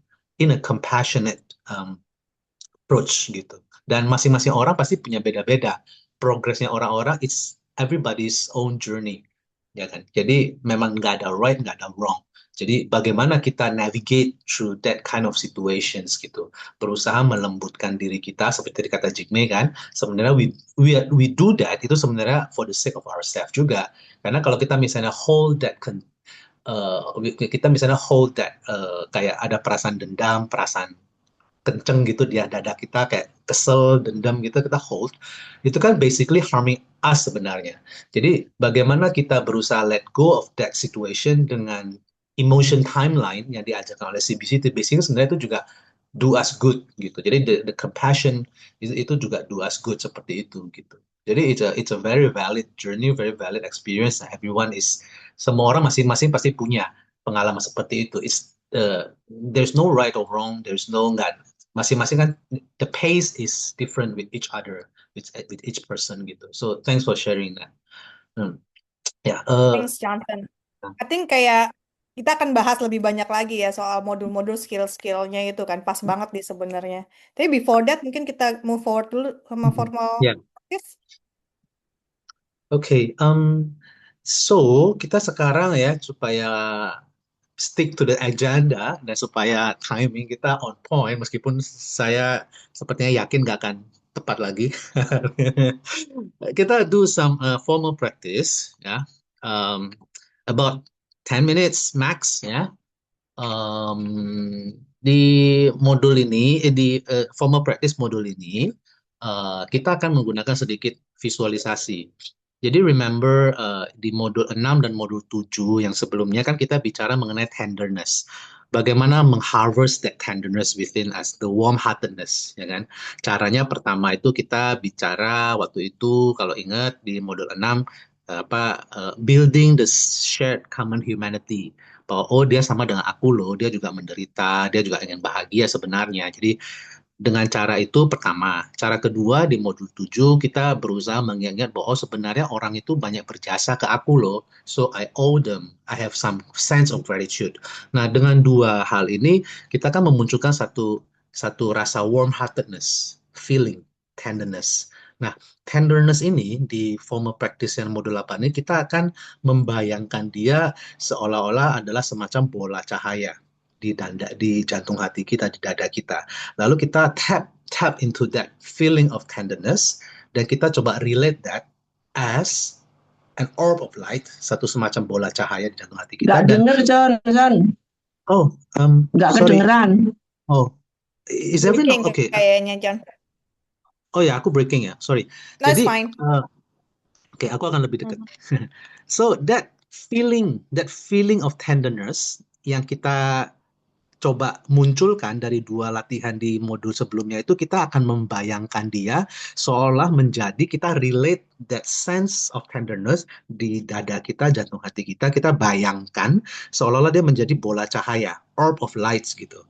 in a compassionate approach gitu. Dan masing-masing orang pasti punya beda-beda. Progresnya orang-orang, it's everybody's own journey, ya kan. Jadi memang nggak ada right, nggak ada wrong. Jadi bagaimana kita navigate through that kind of situations gitu. Berusaha melembutkan diri kita seperti kata Jigme kan. Sebenarnya we do that itu sebenarnya for the sake of ourselves juga. Karena kalau kita misalnya hold that kayak ada perasaan dendam, perasaan kenceng gitu di dada kita, kayak kesel, dendam gitu, kita hold, itu kan basically harming us sebenarnya. Jadi bagaimana kita berusaha let go of that situation dengan emotion timeline yang diajarkan oleh CBCT, basically sebenarnya itu juga do us good gitu. Jadi the compassion itu juga do us good seperti itu gitu. Jadi it's a very valid journey, very valid experience. Semua orang masing-masing pasti punya pengalaman seperti itu. There's no right or wrong. There's no nggak, masing-masing kan the pace is different with each other, with each person gitu. So thanks for sharing that. Ya. Thanks, Johnson. I think kayak kita akan bahas lebih banyak lagi ya soal modul-modul skill-skillnya itu kan pas banget nih sebenarnya. Tapi before that mungkin kita move forward dulu sama formal Yeah. practice. Okay. So kita sekarang ya supaya stick to the agenda dan supaya timing kita on point, meskipun saya sepertinya yakin nggak akan tepat lagi. Kita do some formal practice ya, about 10 minutes max ya. Di modul ini, di formal practice modul ini, kita akan menggunakan sedikit visualisasi. Jadi remember di modul 6 dan modul 7 yang sebelumnya kan kita bicara mengenai tenderness. Bagaimana mengharvest that tenderness within us, the warm-heartedness, ya kan? Caranya pertama itu kita bicara waktu itu kalau ingat di modul 6 building the shared common humanity. Bahwa oh dia sama dengan aku loh, dia juga menderita, dia juga ingin bahagia sebenarnya. Jadi dengan cara itu pertama. Cara kedua di modul 7 kita berusaha mengingat bahwa oh, sebenarnya orang itu banyak berjasa ke aku loh. So I owe them. I have some sense of gratitude. Nah, dengan dua hal ini kita kan memunculkan satu satu rasa warm-heartedness, feeling, tenderness. Nah, tenderness ini di formal practice yang modul 8 ini kita akan membayangkan dia seolah-olah adalah semacam bola cahaya di jantung hati kita, di dada kita. Lalu kita tap into that feeling of tenderness dan kita coba relate that as an orb of light, satu semacam bola cahaya di jantung hati Nggak kita dan denger, John. oh Nggak sorry kedengeran. oh is everything Breaking okay? kayaknya, John. Oh ya aku breaking ya sorry. No, it's Jadi fine. oke aku akan lebih dekat. Mhm. So that feeling of tenderness yang kita coba munculkan dari dua latihan di modul sebelumnya itu kita akan membayangkan dia seolah menjadi kita relate that sense of tenderness di dada kita, jantung hati kita bayangkan seolah-olah dia menjadi bola cahaya, orb of lights gitu.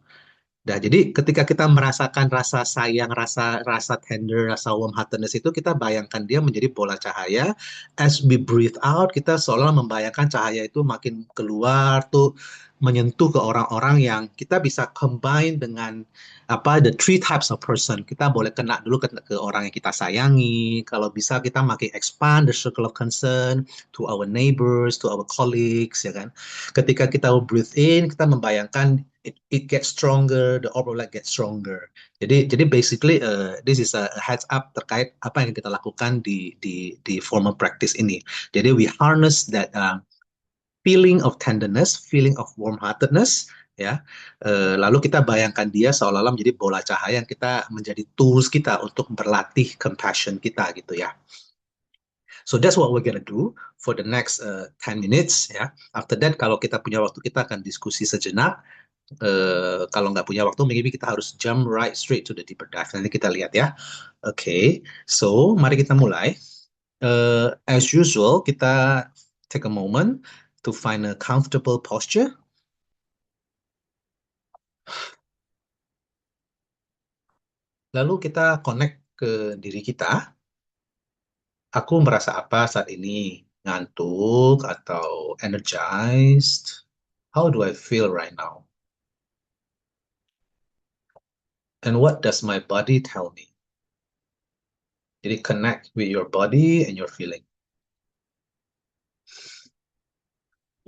Nah, jadi ketika kita merasakan rasa sayang, rasa rasa tender, rasa warm heartedness itu kita bayangkan dia menjadi bola cahaya. As we breathe out, kita seolah membayangkan cahaya itu makin keluar tuh menyentuh ke orang-orang yang kita bisa combine dengan the three types of person. Kita boleh kena dulu ke orang yang kita sayangi. Kalau bisa kita makin expand the circle of concern to our neighbors, to our colleagues, ya kan. Ketika kita breathe in, kita membayangkan it gets stronger, the overall light gets stronger. Jadi basically this is a heads up terkait apa yang kita lakukan di formal practice ini. Jadi we harness that feeling of tenderness, feeling of warm-heartedness, ya. Lalu kita bayangkan dia seolah-olah menjadi bola cahaya yang kita menjadi tools kita untuk berlatih compassion kita gitu ya. So that's what we're gonna do for the next 10 minutes ya. After that kalau kita punya waktu kita akan diskusi sejenak. Kalau nggak punya waktu, maybe kita harus jump right straight to the deeper dive. Nanti kita lihat ya. Oke, so mari kita mulai. As usual, kita take a moment to find a comfortable posture. Lalu kita connect ke diri kita. Aku merasa apa saat ini? Ngantuk atau energized? How do I feel right now? And what does my body tell me? Jadi connect with your body and your feeling.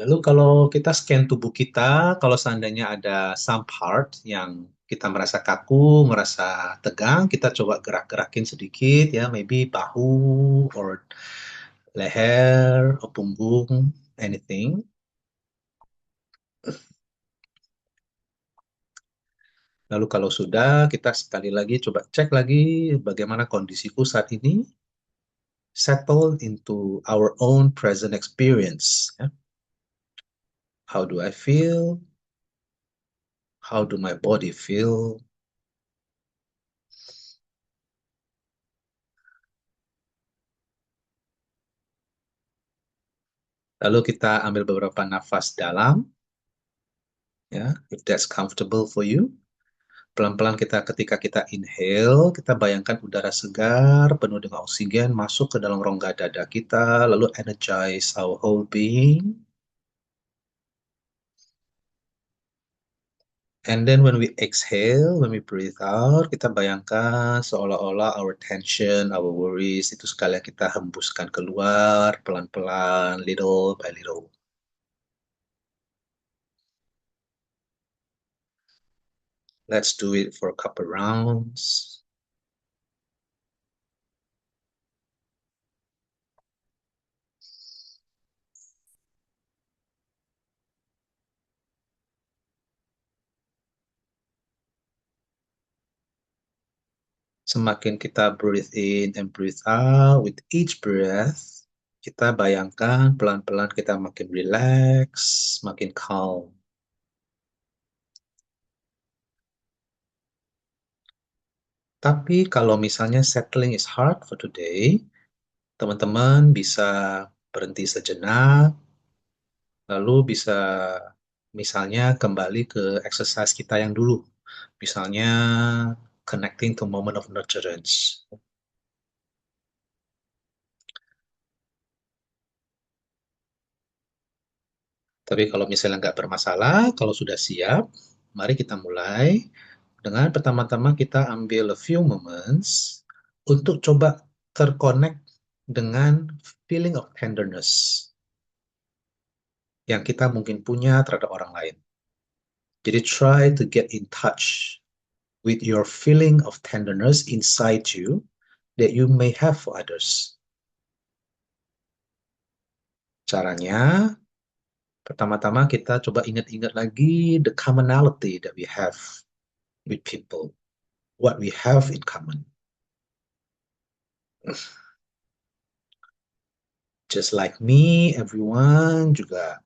Lalu kalau kita scan tubuh kita, kalau seandainya ada some part yang kita merasa kaku, merasa tegang, kita coba gerak-gerakin sedikit ya, maybe bahu or leher, or punggung, anything. Lalu kalau sudah, kita sekali lagi coba cek lagi bagaimana kondisiku saat ini, settle into our own present experience. Ya. How do I feel? How do my body feel? Lalu kita ambil beberapa nafas dalam, ya, if that's comfortable for you. Pelan-pelan ketika kita inhale, kita bayangkan udara segar penuh dengan oksigen masuk ke dalam rongga dada kita, lalu energize our whole being. And then when we exhale, when we breathe out, kita bayangkan seolah-olah our tension, our worries, itu sekalian kita hembuskan keluar pelan-pelan, little by little. Let's do it for a couple rounds. Semakin kita breathe in and breathe out with each breath, Kita bayangkan pelan-pelan kita makin relax, makin calm. Tapi kalau misalnya settling is hard for today, teman-teman bisa berhenti sejenak, lalu bisa misalnya kembali ke exercise kita yang dulu. Misalnya connecting to moment of nurturance. Tapi kalau misalnya nggak bermasalah, kalau sudah siap, mari kita mulai dengan pertama-tama kita ambil a few moments untuk coba terconnect dengan feeling of tenderness yang kita mungkin punya terhadap orang lain. Jadi try to get in touch with your feeling of tenderness inside you that you may have for others. Caranya, pertama-tama kita coba ingat-ingat lagi the commonality that we have with people, what we have in common. Just like me, everyone juga,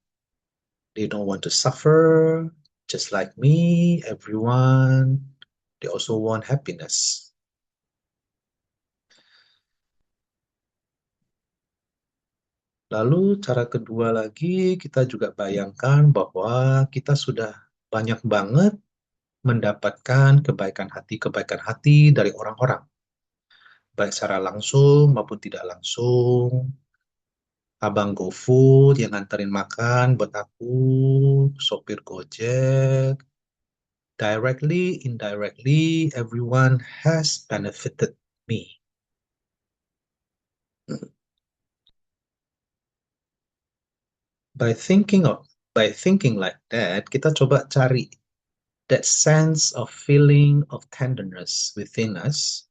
they don't want to suffer. Just like me, everyone, they also want happiness. Lalu cara kedua lagi, kita juga bayangkan bahwa kita sudah banyak banget mendapatkan kebaikan hati dari orang-orang. Baik secara langsung maupun tidak langsung. Abang GoFood yang nganterin makan buat aku, sopir Gojek. Directly, indirectly, everyone has benefited me. By thinking like that, kita coba cari that sense of feeling of tenderness within us.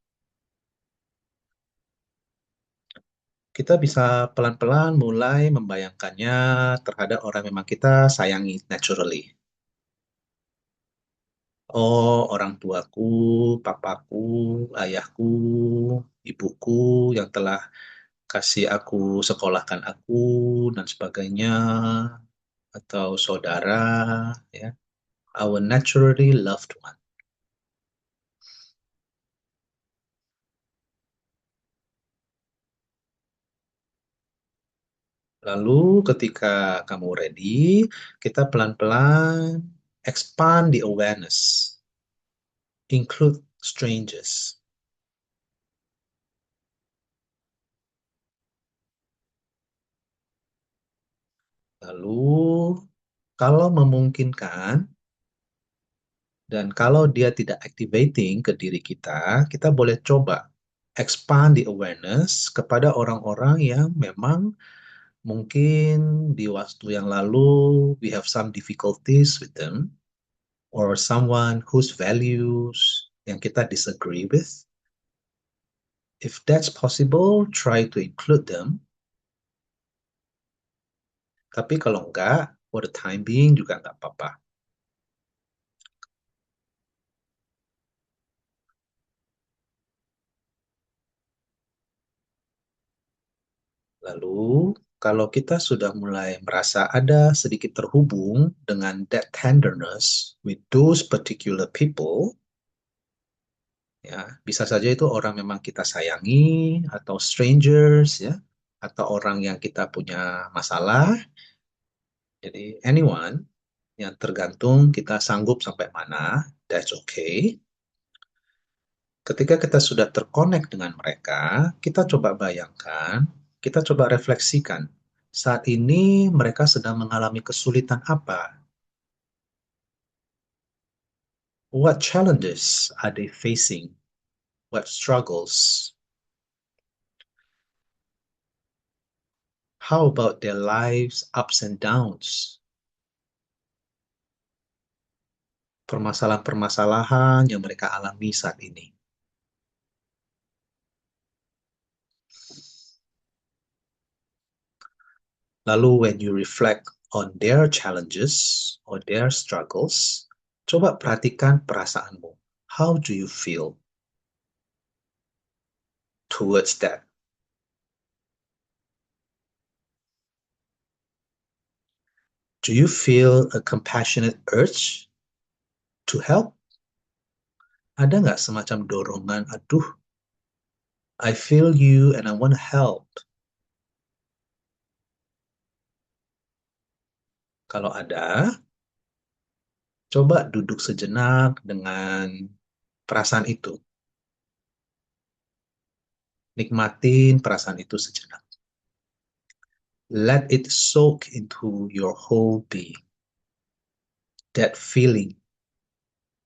Kita bisa pelan-pelan mulai membayangkannya terhadap orang yang memang kita sayangi naturally. Oh, orang tuaku, papaku, ayahku, ibuku yang telah kasih aku sekolahkan aku dan sebagainya, atau saudara, ya, our naturally loved one. Lalu ketika kamu ready, kita pelan-pelan expand the awareness, include strangers. Lalu kalau memungkinkan dan kalau dia tidak activating ke diri kita boleh coba expand the awareness kepada orang-orang yang memang mungkin di waktu yang lalu we have some difficulties with them, or someone whose values yang kita disagree with. If that's possible, try to include them. Tapi kalau enggak, for the time being juga enggak apa-apa. Lalu, kalau kita sudah mulai merasa ada sedikit terhubung dengan that tenderness with those particular people, ya, bisa saja itu orang memang kita sayangi, atau strangers, ya, atau orang yang kita punya masalah. Jadi, anyone yang tergantung kita sanggup sampai mana, that's okay. Ketika kita sudah terkonek dengan mereka, kita coba bayangkan, kita coba refleksikan, saat ini mereka sedang mengalami kesulitan apa? What challenges are they facing? What struggles? How about their lives ups and downs? Permasalahan-permasalahan yang mereka alami saat ini. Lalu when you reflect on their challenges or their struggles, coba perhatikan perasaanmu. How do you feel towards that? Do you feel a compassionate urge to help? Ada nggak semacam dorongan, aduh, I feel you and I want to help. Kalau ada, coba duduk sejenak dengan perasaan itu. Nikmatin perasaan itu sejenak. Let it soak into your whole being. That feeling,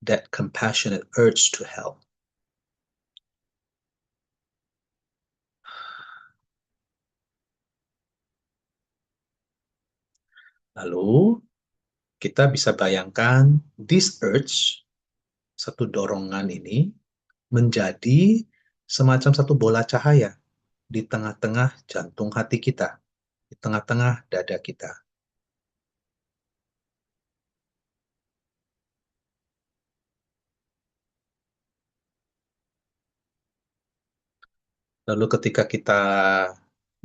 that compassionate urge to help. Lalu, kita bisa bayangkan this urge, satu dorongan ini, menjadi semacam satu bola cahaya di tengah-tengah jantung hati kita, di tengah-tengah dada kita. Lalu ketika kita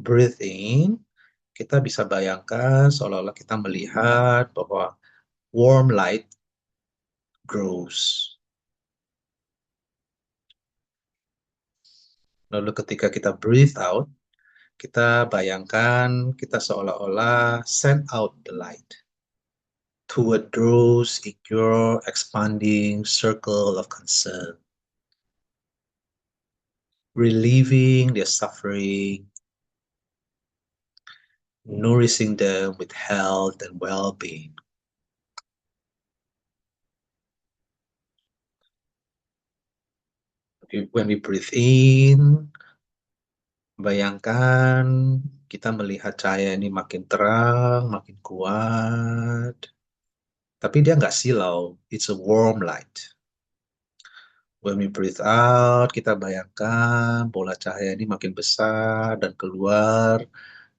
breathe in, kita bisa bayangkan seolah-olah kita melihat bahwa warm light grows. Lalu ketika kita breathe out, kita bayangkan kita seolah-olah send out the light toward those in your expanding circle of concern, relieving their suffering, nourishing them with health and well-being. When we breathe in, bayangkan kita melihat cahaya ini makin terang, makin kuat. Tapi dia nggak silau, it's a warm light. When we breathe out, kita bayangkan bola cahaya ini makin besar dan keluar,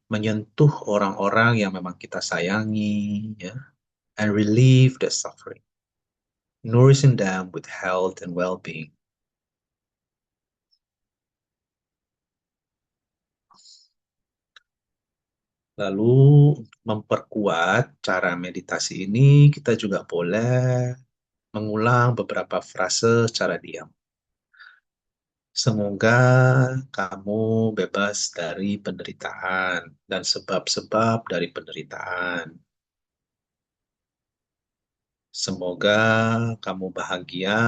menyentuh orang-orang yang memang kita sayangi, ya, and relieve the suffering, nourishing them with health and well-being. Lalu memperkuat cara meditasi ini, kita juga boleh mengulang beberapa frase secara diam. Semoga kamu bebas dari penderitaan dan sebab-sebab dari penderitaan. Semoga kamu bahagia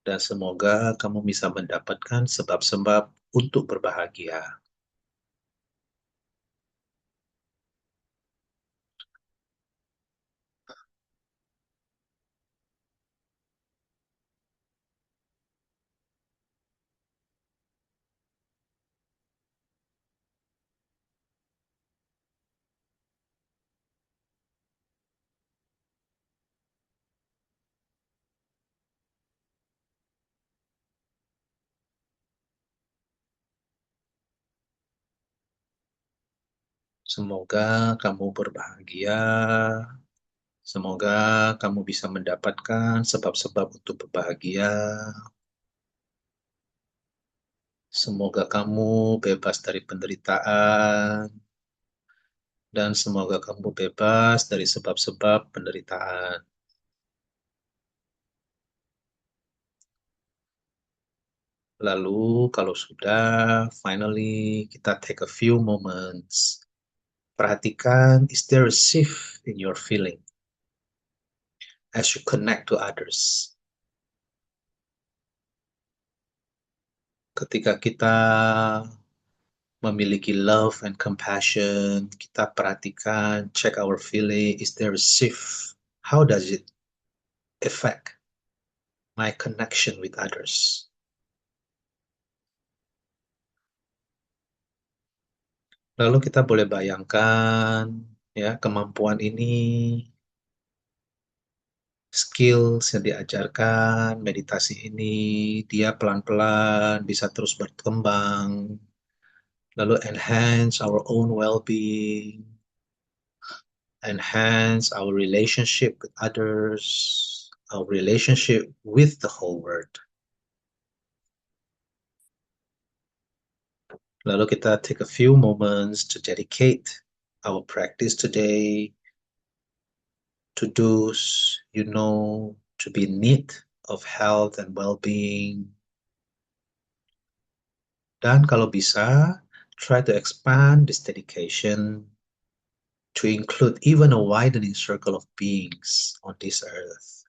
dan semoga kamu bisa mendapatkan sebab-sebab untuk berbahagia. Semoga kamu berbahagia. Semoga kamu bisa mendapatkan sebab-sebab untuk berbahagia. Semoga kamu bebas dari penderitaan. Dan semoga kamu bebas dari sebab-sebab penderitaan. Lalu kalau sudah, finally kita take a few moments. Perhatikan, is there a shift in your feeling as you connect to others? Ketika kita memiliki love and compassion, kita perhatikan, check our feeling, is there a shift? How does it affect my connection with others? Lalu kita boleh bayangkan, ya, kemampuan ini, skills yang diajarkan, meditasi ini, dia pelan-pelan bisa terus berkembang, lalu enhance our own well-being, enhance our relationship with others, our relationship with the whole world. Lalu kita take a few moments to dedicate our practice today to-dos you know to be in need of health and well-being. Dan kalau bisa, try to expand this dedication to include even a widening circle of beings on this earth.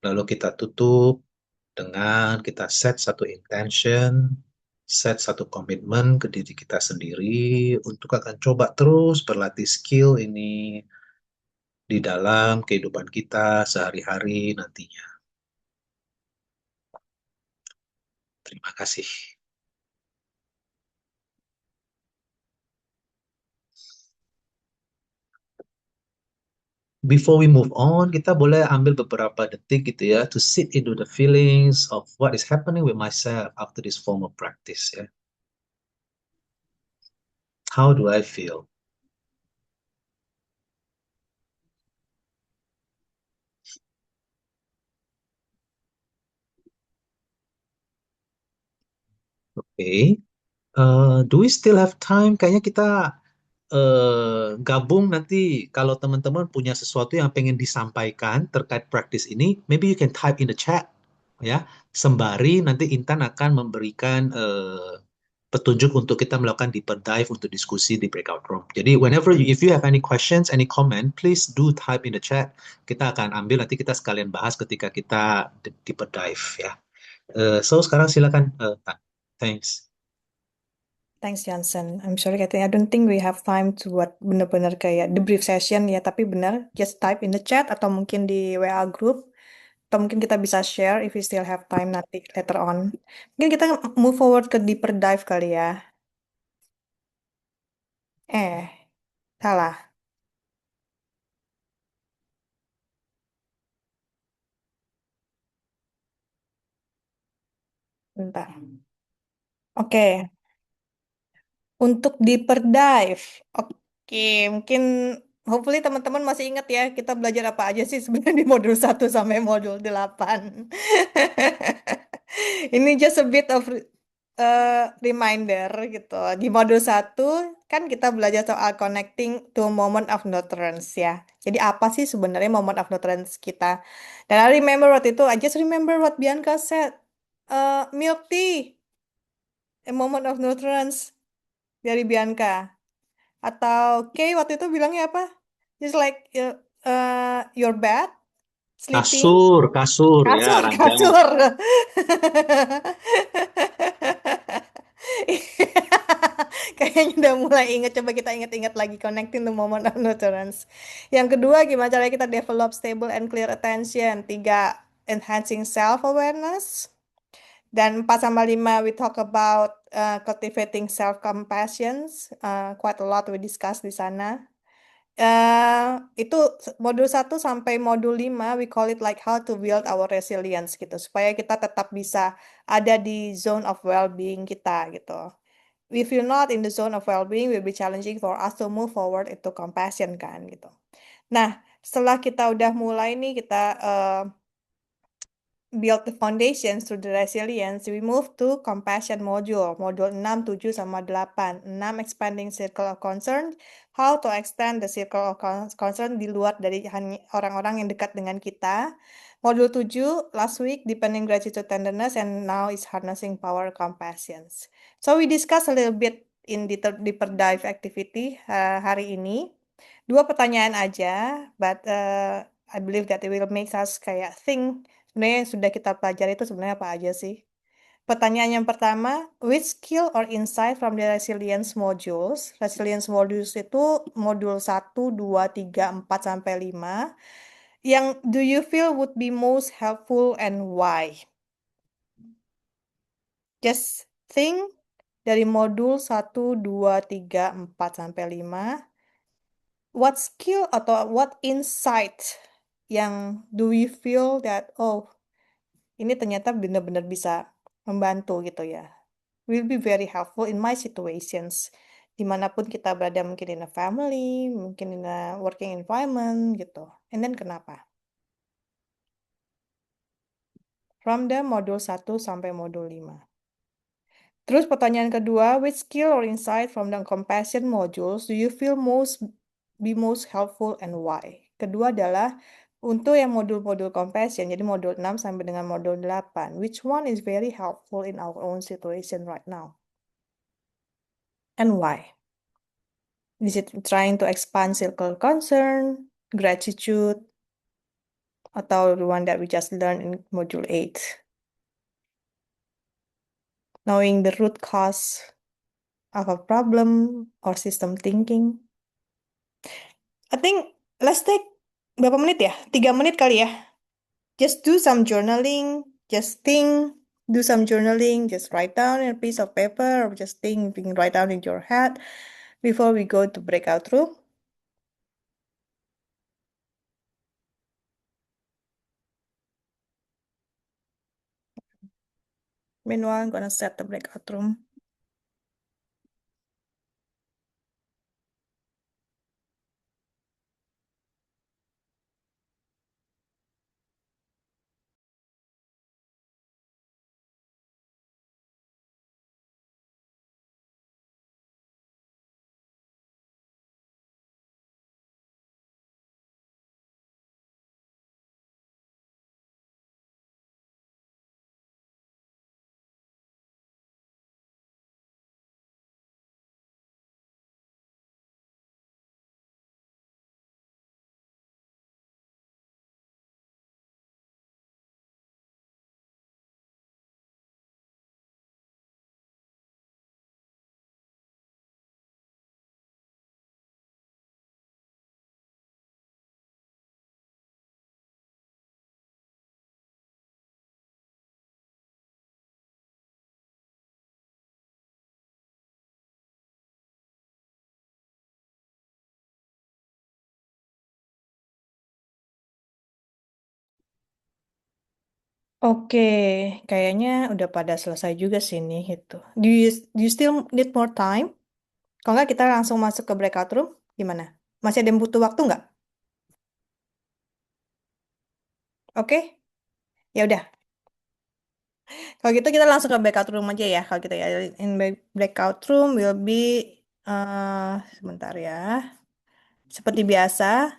Lalu kita tutup dengan kita set satu intention, set satu komitmen ke diri kita sendiri untuk akan coba terus berlatih skill ini di dalam kehidupan kita sehari-hari nantinya. Terima kasih. Before we move on, kita boleh ambil beberapa detik gitu ya, to sit into the feelings of what is happening with myself after this form of practice ya. How do I feel? Okay. Do we still have time? Kayaknya kita gabung nanti kalau teman-teman punya sesuatu yang pengen disampaikan terkait praktis ini, maybe you can type in the chat ya. Sembari nanti Intan akan memberikan petunjuk untuk kita melakukan deeper dive untuk diskusi di breakout room. Jadi if you have any questions, any comment, please do type in the chat. Kita akan ambil nanti kita sekalian bahas ketika kita deeper dive ya. So sekarang silakan Tan. Thanks. Thanks Johnson. I'm sorry katanya I don't think we have time to buat bener-bener kayak debrief session ya, tapi benar just type in the chat atau mungkin di WA group atau mungkin kita bisa share if we still have time nanti later on. Mungkin kita move forward ke deeper dive kali ya. Salah. Bentar. Oke. Untuk deeper dive. Oke, mungkin hopefully teman-teman masih ingat ya kita belajar apa aja sih sebenarnya di modul 1 sampai modul 8. Ini just a bit of reminder gitu. Di modul 1 kan kita belajar soal connecting to moment of nurturance ya. Jadi apa sih sebenarnya moment of nurturance kita? Dan I remember waktu itu, I just remember what Bianca said. Milk tea, a moment of nurturance dari Bianca. Atau Kay waktu itu bilangnya apa? Just like your bed, sleeping, Kasur ya, ranjang. kasur. Kayaknya udah mulai inget. Coba kita inget-inget lagi connecting the moment of nurturance. Yang kedua, gimana caranya kita develop stable and clear attention. 3, enhancing self-awareness. Dan 4 sama 5 we talk about cultivating self-compassion. Quite a lot we discuss di sana. Itu modul 1 sampai modul 5 we call it like how to build our resilience gitu. Supaya kita tetap bisa ada di zone of well-being kita gitu. If you're not in the zone of well-being, will be challenging for us to move forward into compassion kan gitu. Nah, setelah kita udah mulai nih kita build the foundations to the resilience, we move to compassion module 6, 7, sama 8. 6, expanding circle of concern, how to extend the circle of concern di luar dari orang-orang yang dekat dengan kita. Modul 7, last week, deepening gratitude tenderness, and now is harnessing power compassion. So we discuss a little bit in deeper dive activity hari ini. 2 pertanyaan aja, but I believe that it will make us kayak think sebenarnya yang sudah kita pelajari itu sebenarnya apa aja sih? Pertanyaan yang pertama, which skill or insight from the resilience modules? Resilience modules itu modul 1, 2, 3, 4, sampai 5. Yang do you feel would be most helpful and why? Just think dari modul 1, 2, 3, 4, sampai 5. What skill atau what insight yang do we feel that, oh, ini ternyata benar-benar bisa membantu gitu ya. Will be very helpful in my situations. Dimanapun kita berada, mungkin in a family, mungkin in a working environment gitu. And then kenapa? From the modul 1 sampai modul 5. Terus pertanyaan kedua, which skill or insight from the compassion modules do you feel most helpful and why? Kedua adalah untuk yang modul-modul compassion, jadi modul 6 sampai dengan modul 8, which one is very helpful in our own situation right now? And why? Is it trying to expand circle concern, gratitude, atau the one that we just learned in module 8? Knowing the root cause of a problem or system thinking. I think let's take berapa menit ya? 3 menit kali ya. Just do some journaling, just think, do some journaling, just write down in a piece of paper or just think, write down in your head before we go to breakout room. Meanwhile, I'm gonna set the breakout room. Oke, kayaknya udah pada selesai juga sih nih itu. Do you still need more time? Kalau nggak kita langsung masuk ke breakout room, gimana? Masih ada yang butuh waktu nggak? Oke, ya udah. Kalau gitu kita langsung ke breakout room aja ya. Kalau kita ya in breakout room will be sebentar ya. Seperti biasa,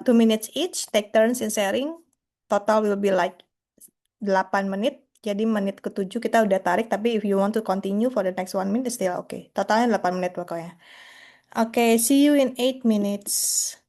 2 minutes each, take turns in sharing. Total will be like 8 menit. Jadi menit ke-7 kita udah tarik, tapi if you want to continue for the next 1 minute, still okay. Totalnya 8 menit pokoknya. Oke, see you in 8 minutes.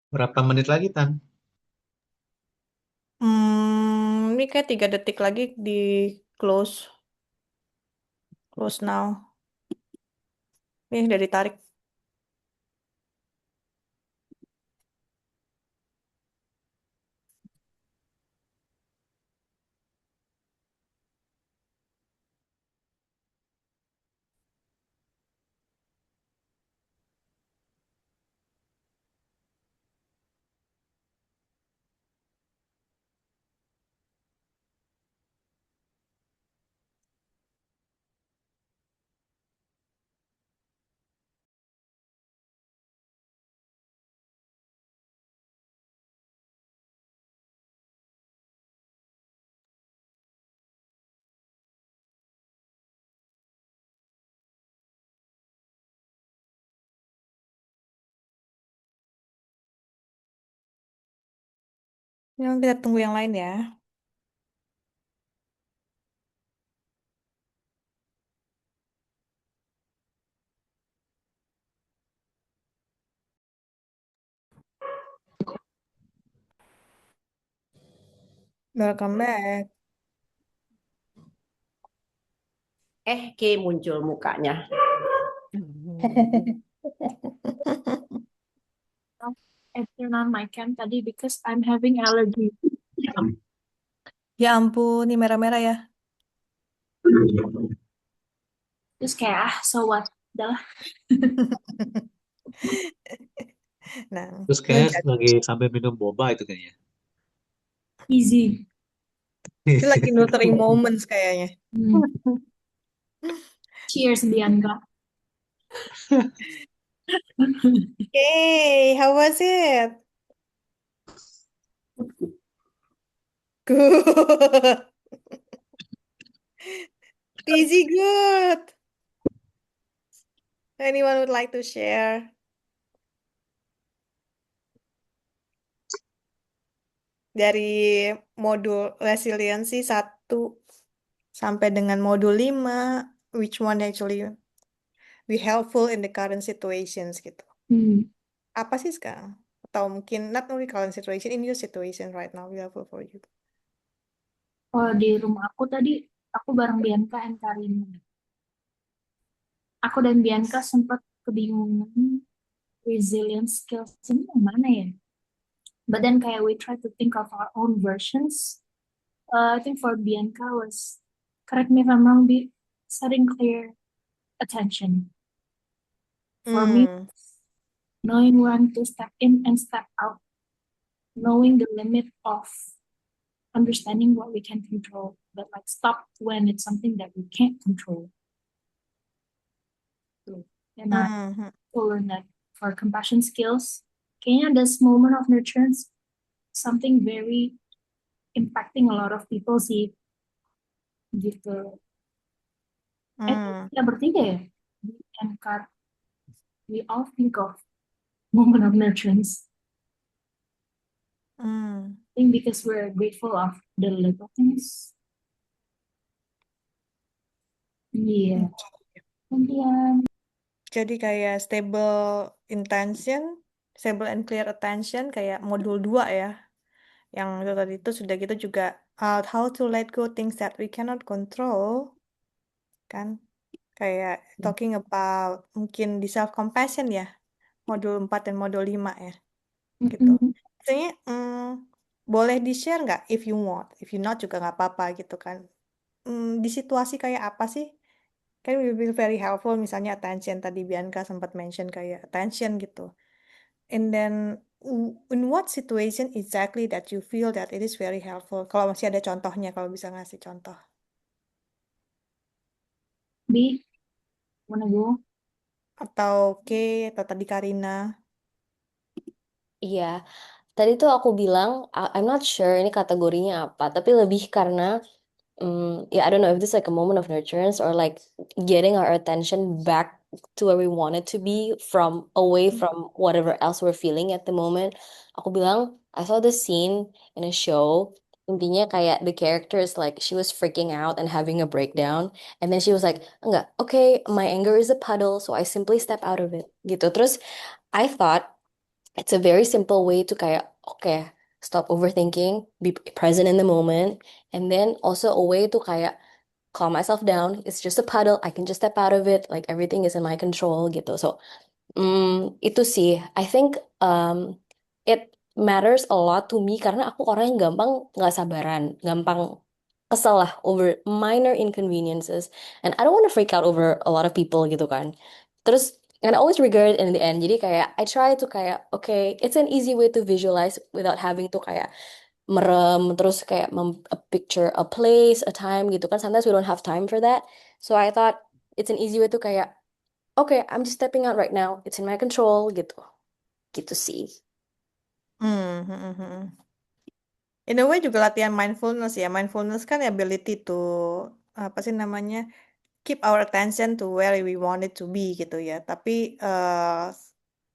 Berapa menit lagi, Tan? Ini kayak 3 detik lagi di close, close now. Ini udah ditarik. Yang kita tunggu yang lain ya. Welcome back. Kay muncul mukanya. I turn on my cam tadi because I'm having allergy. Ya ampun, ini merah-merah ya. Terus kayak so what? Udah lah. Nah, Terus lu kayaknya jadi lagi sambil minum boba itu kayaknya. Easy. itu lagi nurturing moments kayaknya. Cheers, Bianca. Okay, how was it? Good. Busy good. Anyone would like to share? Dari modul resiliensi 1 sampai dengan modul 5, which one actually be helpful in the current situations gitu. Apa sih sekarang? Atau mungkin not only current situation, in your situation right now, be helpful for you. Kalau di rumah aku tadi, aku bareng Bianca and Karina. Aku dan Bianca sempat kebingungan resilience skills ini yang mana ya? But then kayak we try to think of our own versions. I think for Bianca was, correct me if I'm wrong, be setting clear attention. For me, knowing when to step in and step out, knowing the limit of understanding what we can control, but like stop when it's something that we can't control. And I learned that for compassion skills, kayaknya this moment of nurturance, something very impacting a lot of people sih, gitu. Ya bertiga ya, and we all think of moment of nurturance. I think because we're grateful of the little things. Iya. Kemudian Jadi kayak stable intention, stable and clear attention kayak modul 2 ya. Yang itu tadi itu sudah gitu juga how to let go things that we cannot control. Kan? Kayak talking about mungkin di self compassion ya. Modul 4 dan modul 5 ya. Gitu. Biasanya boleh di-share nggak if you want. If you not juga nggak apa-apa gitu kan. Di situasi kayak apa sih? Kan will be very helpful misalnya attention tadi Bianca sempat mention kayak attention gitu. And then in what situation exactly that you feel that it is very helpful? Kalau masih ada contohnya, kalau bisa ngasih contoh. Bi, wanna go? Atau atau tadi Karina. Iya, tadi tuh aku bilang, I'm not sure ini kategorinya apa, tapi lebih karena, I don't know if this is like a moment of nurturance or like getting our attention back to where we want it to be away from whatever else we're feeling at the moment. Aku bilang, I saw this scene in a show, intinya kayak the character is like, she was freaking out and having a breakdown, and then she was like, enggak, okay, my anger is a puddle, so I simply step out of it, gitu. Terus, I thought, it's a very simple way to kayak, okay, stop overthinking, be present in the moment, and then also a way to kayak calm myself down. It's just a puddle, I can just step out of it, like everything is in my control gitu. So, itu sih, I think it matters a lot to me karena aku orang yang gampang nggak sabaran, gampang kesel lah over minor inconveniences, and I don't want to freak out over a lot of people gitu kan. Terus and I always regret it in the end. Jadi kayak I try to kayak okay, it's an easy way to visualize without having to kayak merem terus kayak a picture a place, a time gitu kan. Sometimes we don't have time for that. So I thought it's an easy way to kayak okay, I'm just stepping out right now. It's in my control gitu. Gitu sih. Hmm, hmm, hmm. In a way juga latihan mindfulness ya. Mindfulness kan ability to apa sih namanya, keep our attention to where we want it to be gitu ya. Tapi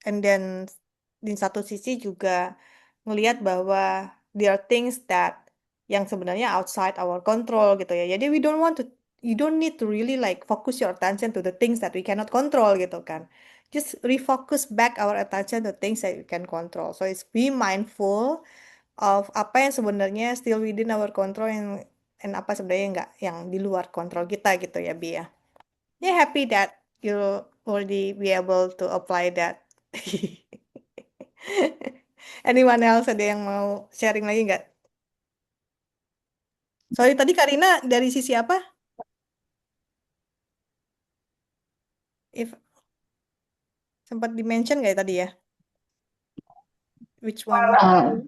and then di satu sisi juga ngelihat bahwa there are things that yang sebenarnya outside our control gitu ya. Jadi you don't need to really like focus your attention to the things that we cannot control gitu kan. Just refocus back our attention to things that we can control. So it's be mindful of apa yang sebenarnya still within our control and apa sebenarnya enggak yang di luar kontrol kita gitu ya Bi ya. Yeah, happy that you already be able to apply that. Anyone else ada yang mau sharing lagi nggak? Sorry tadi Karina dari sisi apa? If sempat di-mention nggak ya tadi ya? Which one? Ah,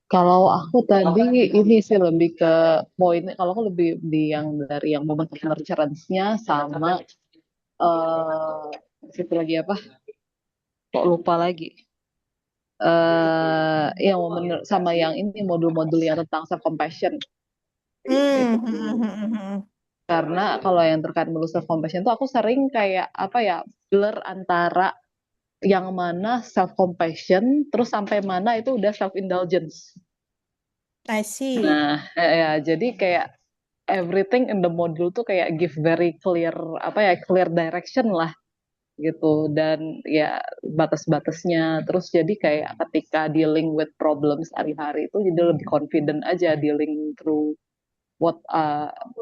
kalau aku tadi ini sih lebih ke poin, kalau aku lebih di yang dari yang moment of nurturance-nya sama situ lagi apa? Kok lupa lagi. Yang sama yang ini modul-modul yang tentang self compassion. Karena kalau yang terkait modul self compassion tuh aku sering kayak apa ya, blur antara yang mana self compassion terus sampai mana itu udah self indulgence. I see. Nah, ya jadi kayak everything in the module tuh kayak give very clear apa ya, clear direction lah gitu, dan ya batas-batasnya. Terus jadi kayak ketika dealing with problems hari-hari itu jadi lebih confident aja dealing through what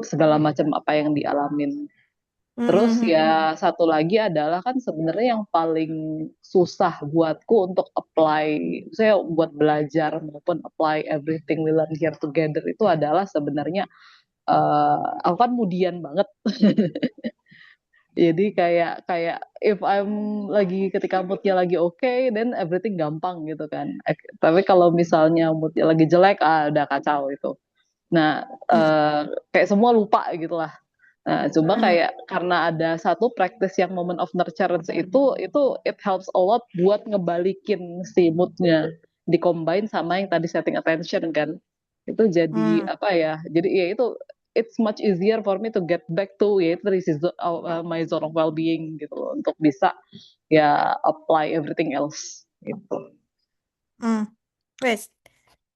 segala macam apa yang dialamin. Terus ya satu lagi adalah kan sebenarnya yang paling susah buatku untuk apply, saya buat belajar maupun apply everything we learn here together itu adalah sebenarnya aku kan mudian banget. Jadi kayak kayak if I'm lagi ketika moodnya lagi oke, then everything gampang gitu kan. Tapi kalau misalnya moodnya lagi jelek, udah kacau itu. Nah, kayak semua lupa gitu lah. Nah, cuma kayak karena ada satu practice yang moment of nurturance itu it helps a lot buat ngebalikin si moodnya, dicombine sama yang tadi setting attention kan. Itu jadi apa ya? Jadi ya itu it's much easier for me to get back to ya itu my zone of well-being gitu loh, untuk bisa ya apply everything else gitu. Wes,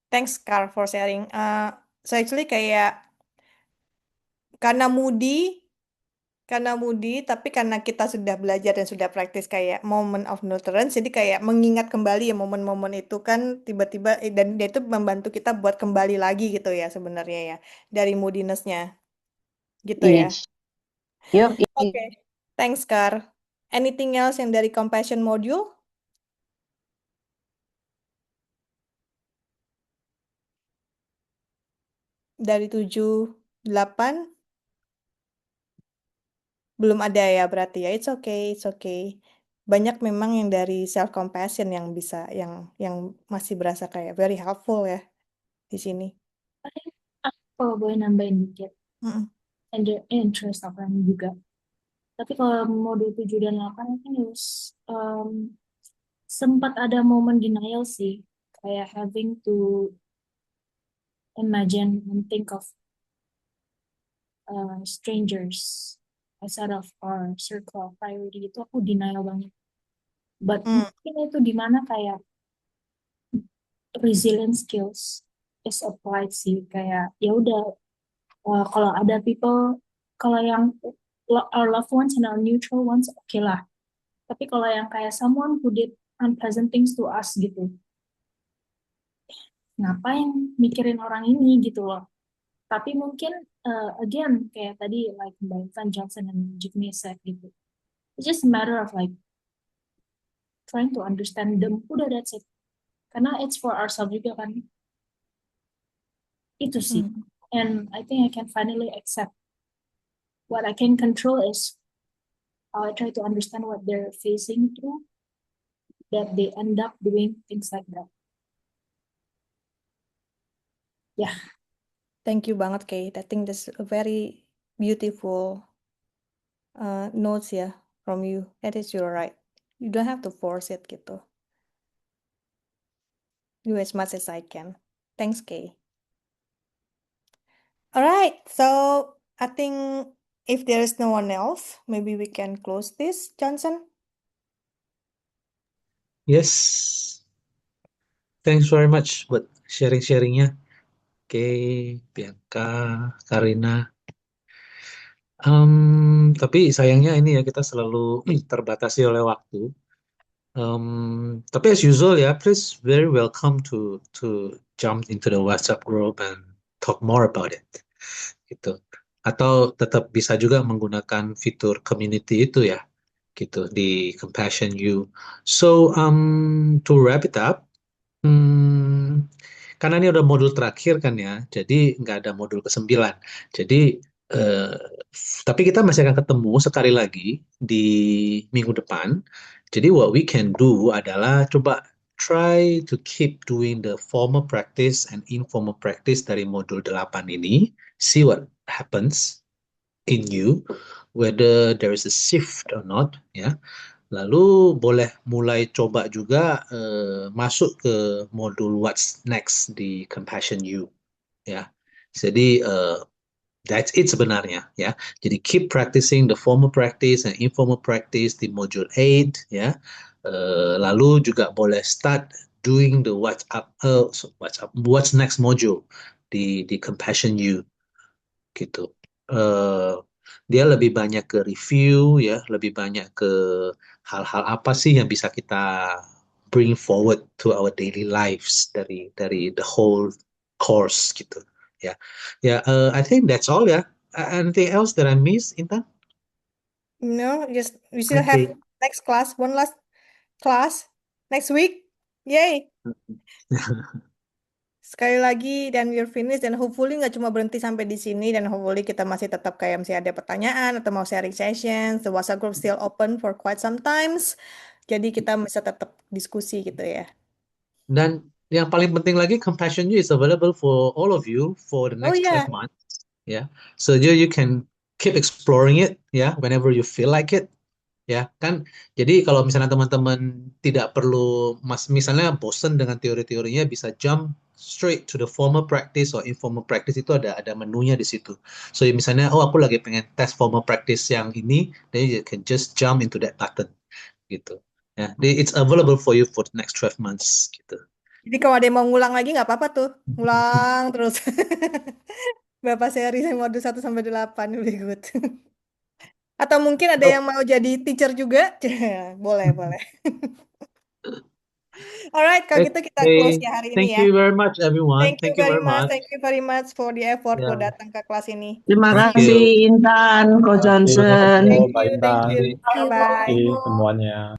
thanks Carl for sharing. So actually kayak karena tapi karena kita sudah belajar dan sudah praktis kayak moment of nurturance, jadi kayak mengingat kembali ya momen-momen itu kan tiba-tiba dan dia itu membantu kita buat kembali lagi gitu ya sebenarnya ya dari moodiness-nya gitu ya. Yuk. Oke, thanks Kar. Anything else yang dari compassion module? Dari 7, 8? Belum ada ya berarti ya. It's okay, it's okay. Banyak memang yang dari self compassion yang bisa yang masih berasa kayak very helpful ya di sini. Kalau boleh nambahin dikit, interest apa juga. Tapi kalau modul 7 dan 8 kan sempat ada momen denial sih. Kayak having to imagine and think of strangers outside of our circle of priority, itu aku denial banget. But mungkin itu dimana kayak resilience skills is applied sih, kayak ya udah kalau ada people, kalau yang our loved ones and our neutral ones oke lah, tapi kalau yang kayak someone who did unpleasant things to us gitu. Ngapain mikirin orang ini gitu loh. Tapi mungkin again kayak tadi like Mbak Intan Johnson and Jigme said gitu. It's just a matter of like trying to understand them. Udah, that's it. Karena it's for ourselves juga kan. Itu sih. And I think I can finally accept what I can control is how I try to understand what they're facing through, that they end up doing things like that. Yeah. Thank you banget, Kate. I think that's a very beautiful notes ya from you. That is you're right. You don't have to force it gitu. Do as much as I can. Thanks, Kay. All right, so I think if there is no one else, maybe we can close this, Johnson. Yes. Thanks very much buat sharing-sharingnya. Oke, Bianca, Karina. Tapi sayangnya ini ya kita selalu terbatasi oleh waktu. Tapi as usual ya, please very welcome to jump into the WhatsApp group and talk more about it. Gitu. Atau tetap bisa juga menggunakan fitur community itu ya, gitu di Compassion You. So to wrap it up, karena ini udah modul terakhir kan ya, jadi nggak ada modul ke-9. Jadi tapi kita masih akan ketemu sekali lagi di minggu depan. Jadi what we can do adalah coba try to keep doing the formal practice and informal practice dari modul 8 ini. See what happens in you, whether there is a shift or not, ya. Lalu boleh mulai coba juga masuk ke modul What's Next di Compassion You, ya. Jadi that's it sebenarnya, ya. Jadi keep practicing the formal practice and informal practice di module 8, ya. Lalu juga boleh start doing the What's Next module di Compassion You, gitu. Dia lebih banyak ke review, ya, lebih banyak ke hal-hal apa sih yang bisa kita bring forward to our daily lives dari the whole course gitu. Ya, I think that's all ya. Anything else that I missed, Intan? No, just we still have next class, one last class next week. Yay! Sekali lagi dan we're finished dan hopefully nggak cuma berhenti sampai di sini dan hopefully kita masih tetap kayak masih ada pertanyaan atau mau sharing sessions. The WhatsApp group still open for quite some times. Jadi kita bisa tetap diskusi gitu ya. Dan yang paling penting lagi, Compassion You is available for all of you for the next 12 months. Yeah, so you can keep exploring it, ya, whenever you feel like it. Ya kan, jadi kalau misalnya teman-teman tidak perlu misalnya bosen dengan teori-teorinya, bisa jump straight to the formal practice or informal practice. Itu ada menunya di situ. So misalnya aku lagi pengen tes formal practice yang ini, then you can just jump into that button gitu ya. It's available for you for the next 12 months gitu. Jadi kalau ada yang mau ngulang lagi nggak apa-apa tuh, ngulang terus. Bapak seri modul 1 sampai 8 really good. Atau mungkin ada yang mau jadi teacher juga? Boleh. Alright, kalau gitu kita close ya hari ini ya. Thank you very much everyone. Thank you very much. Thank you very much for the effort buat datang ke kelas ini. Terima kasih Intan, Ko Johnson. Thank you. Bye. Bye. Semuanya.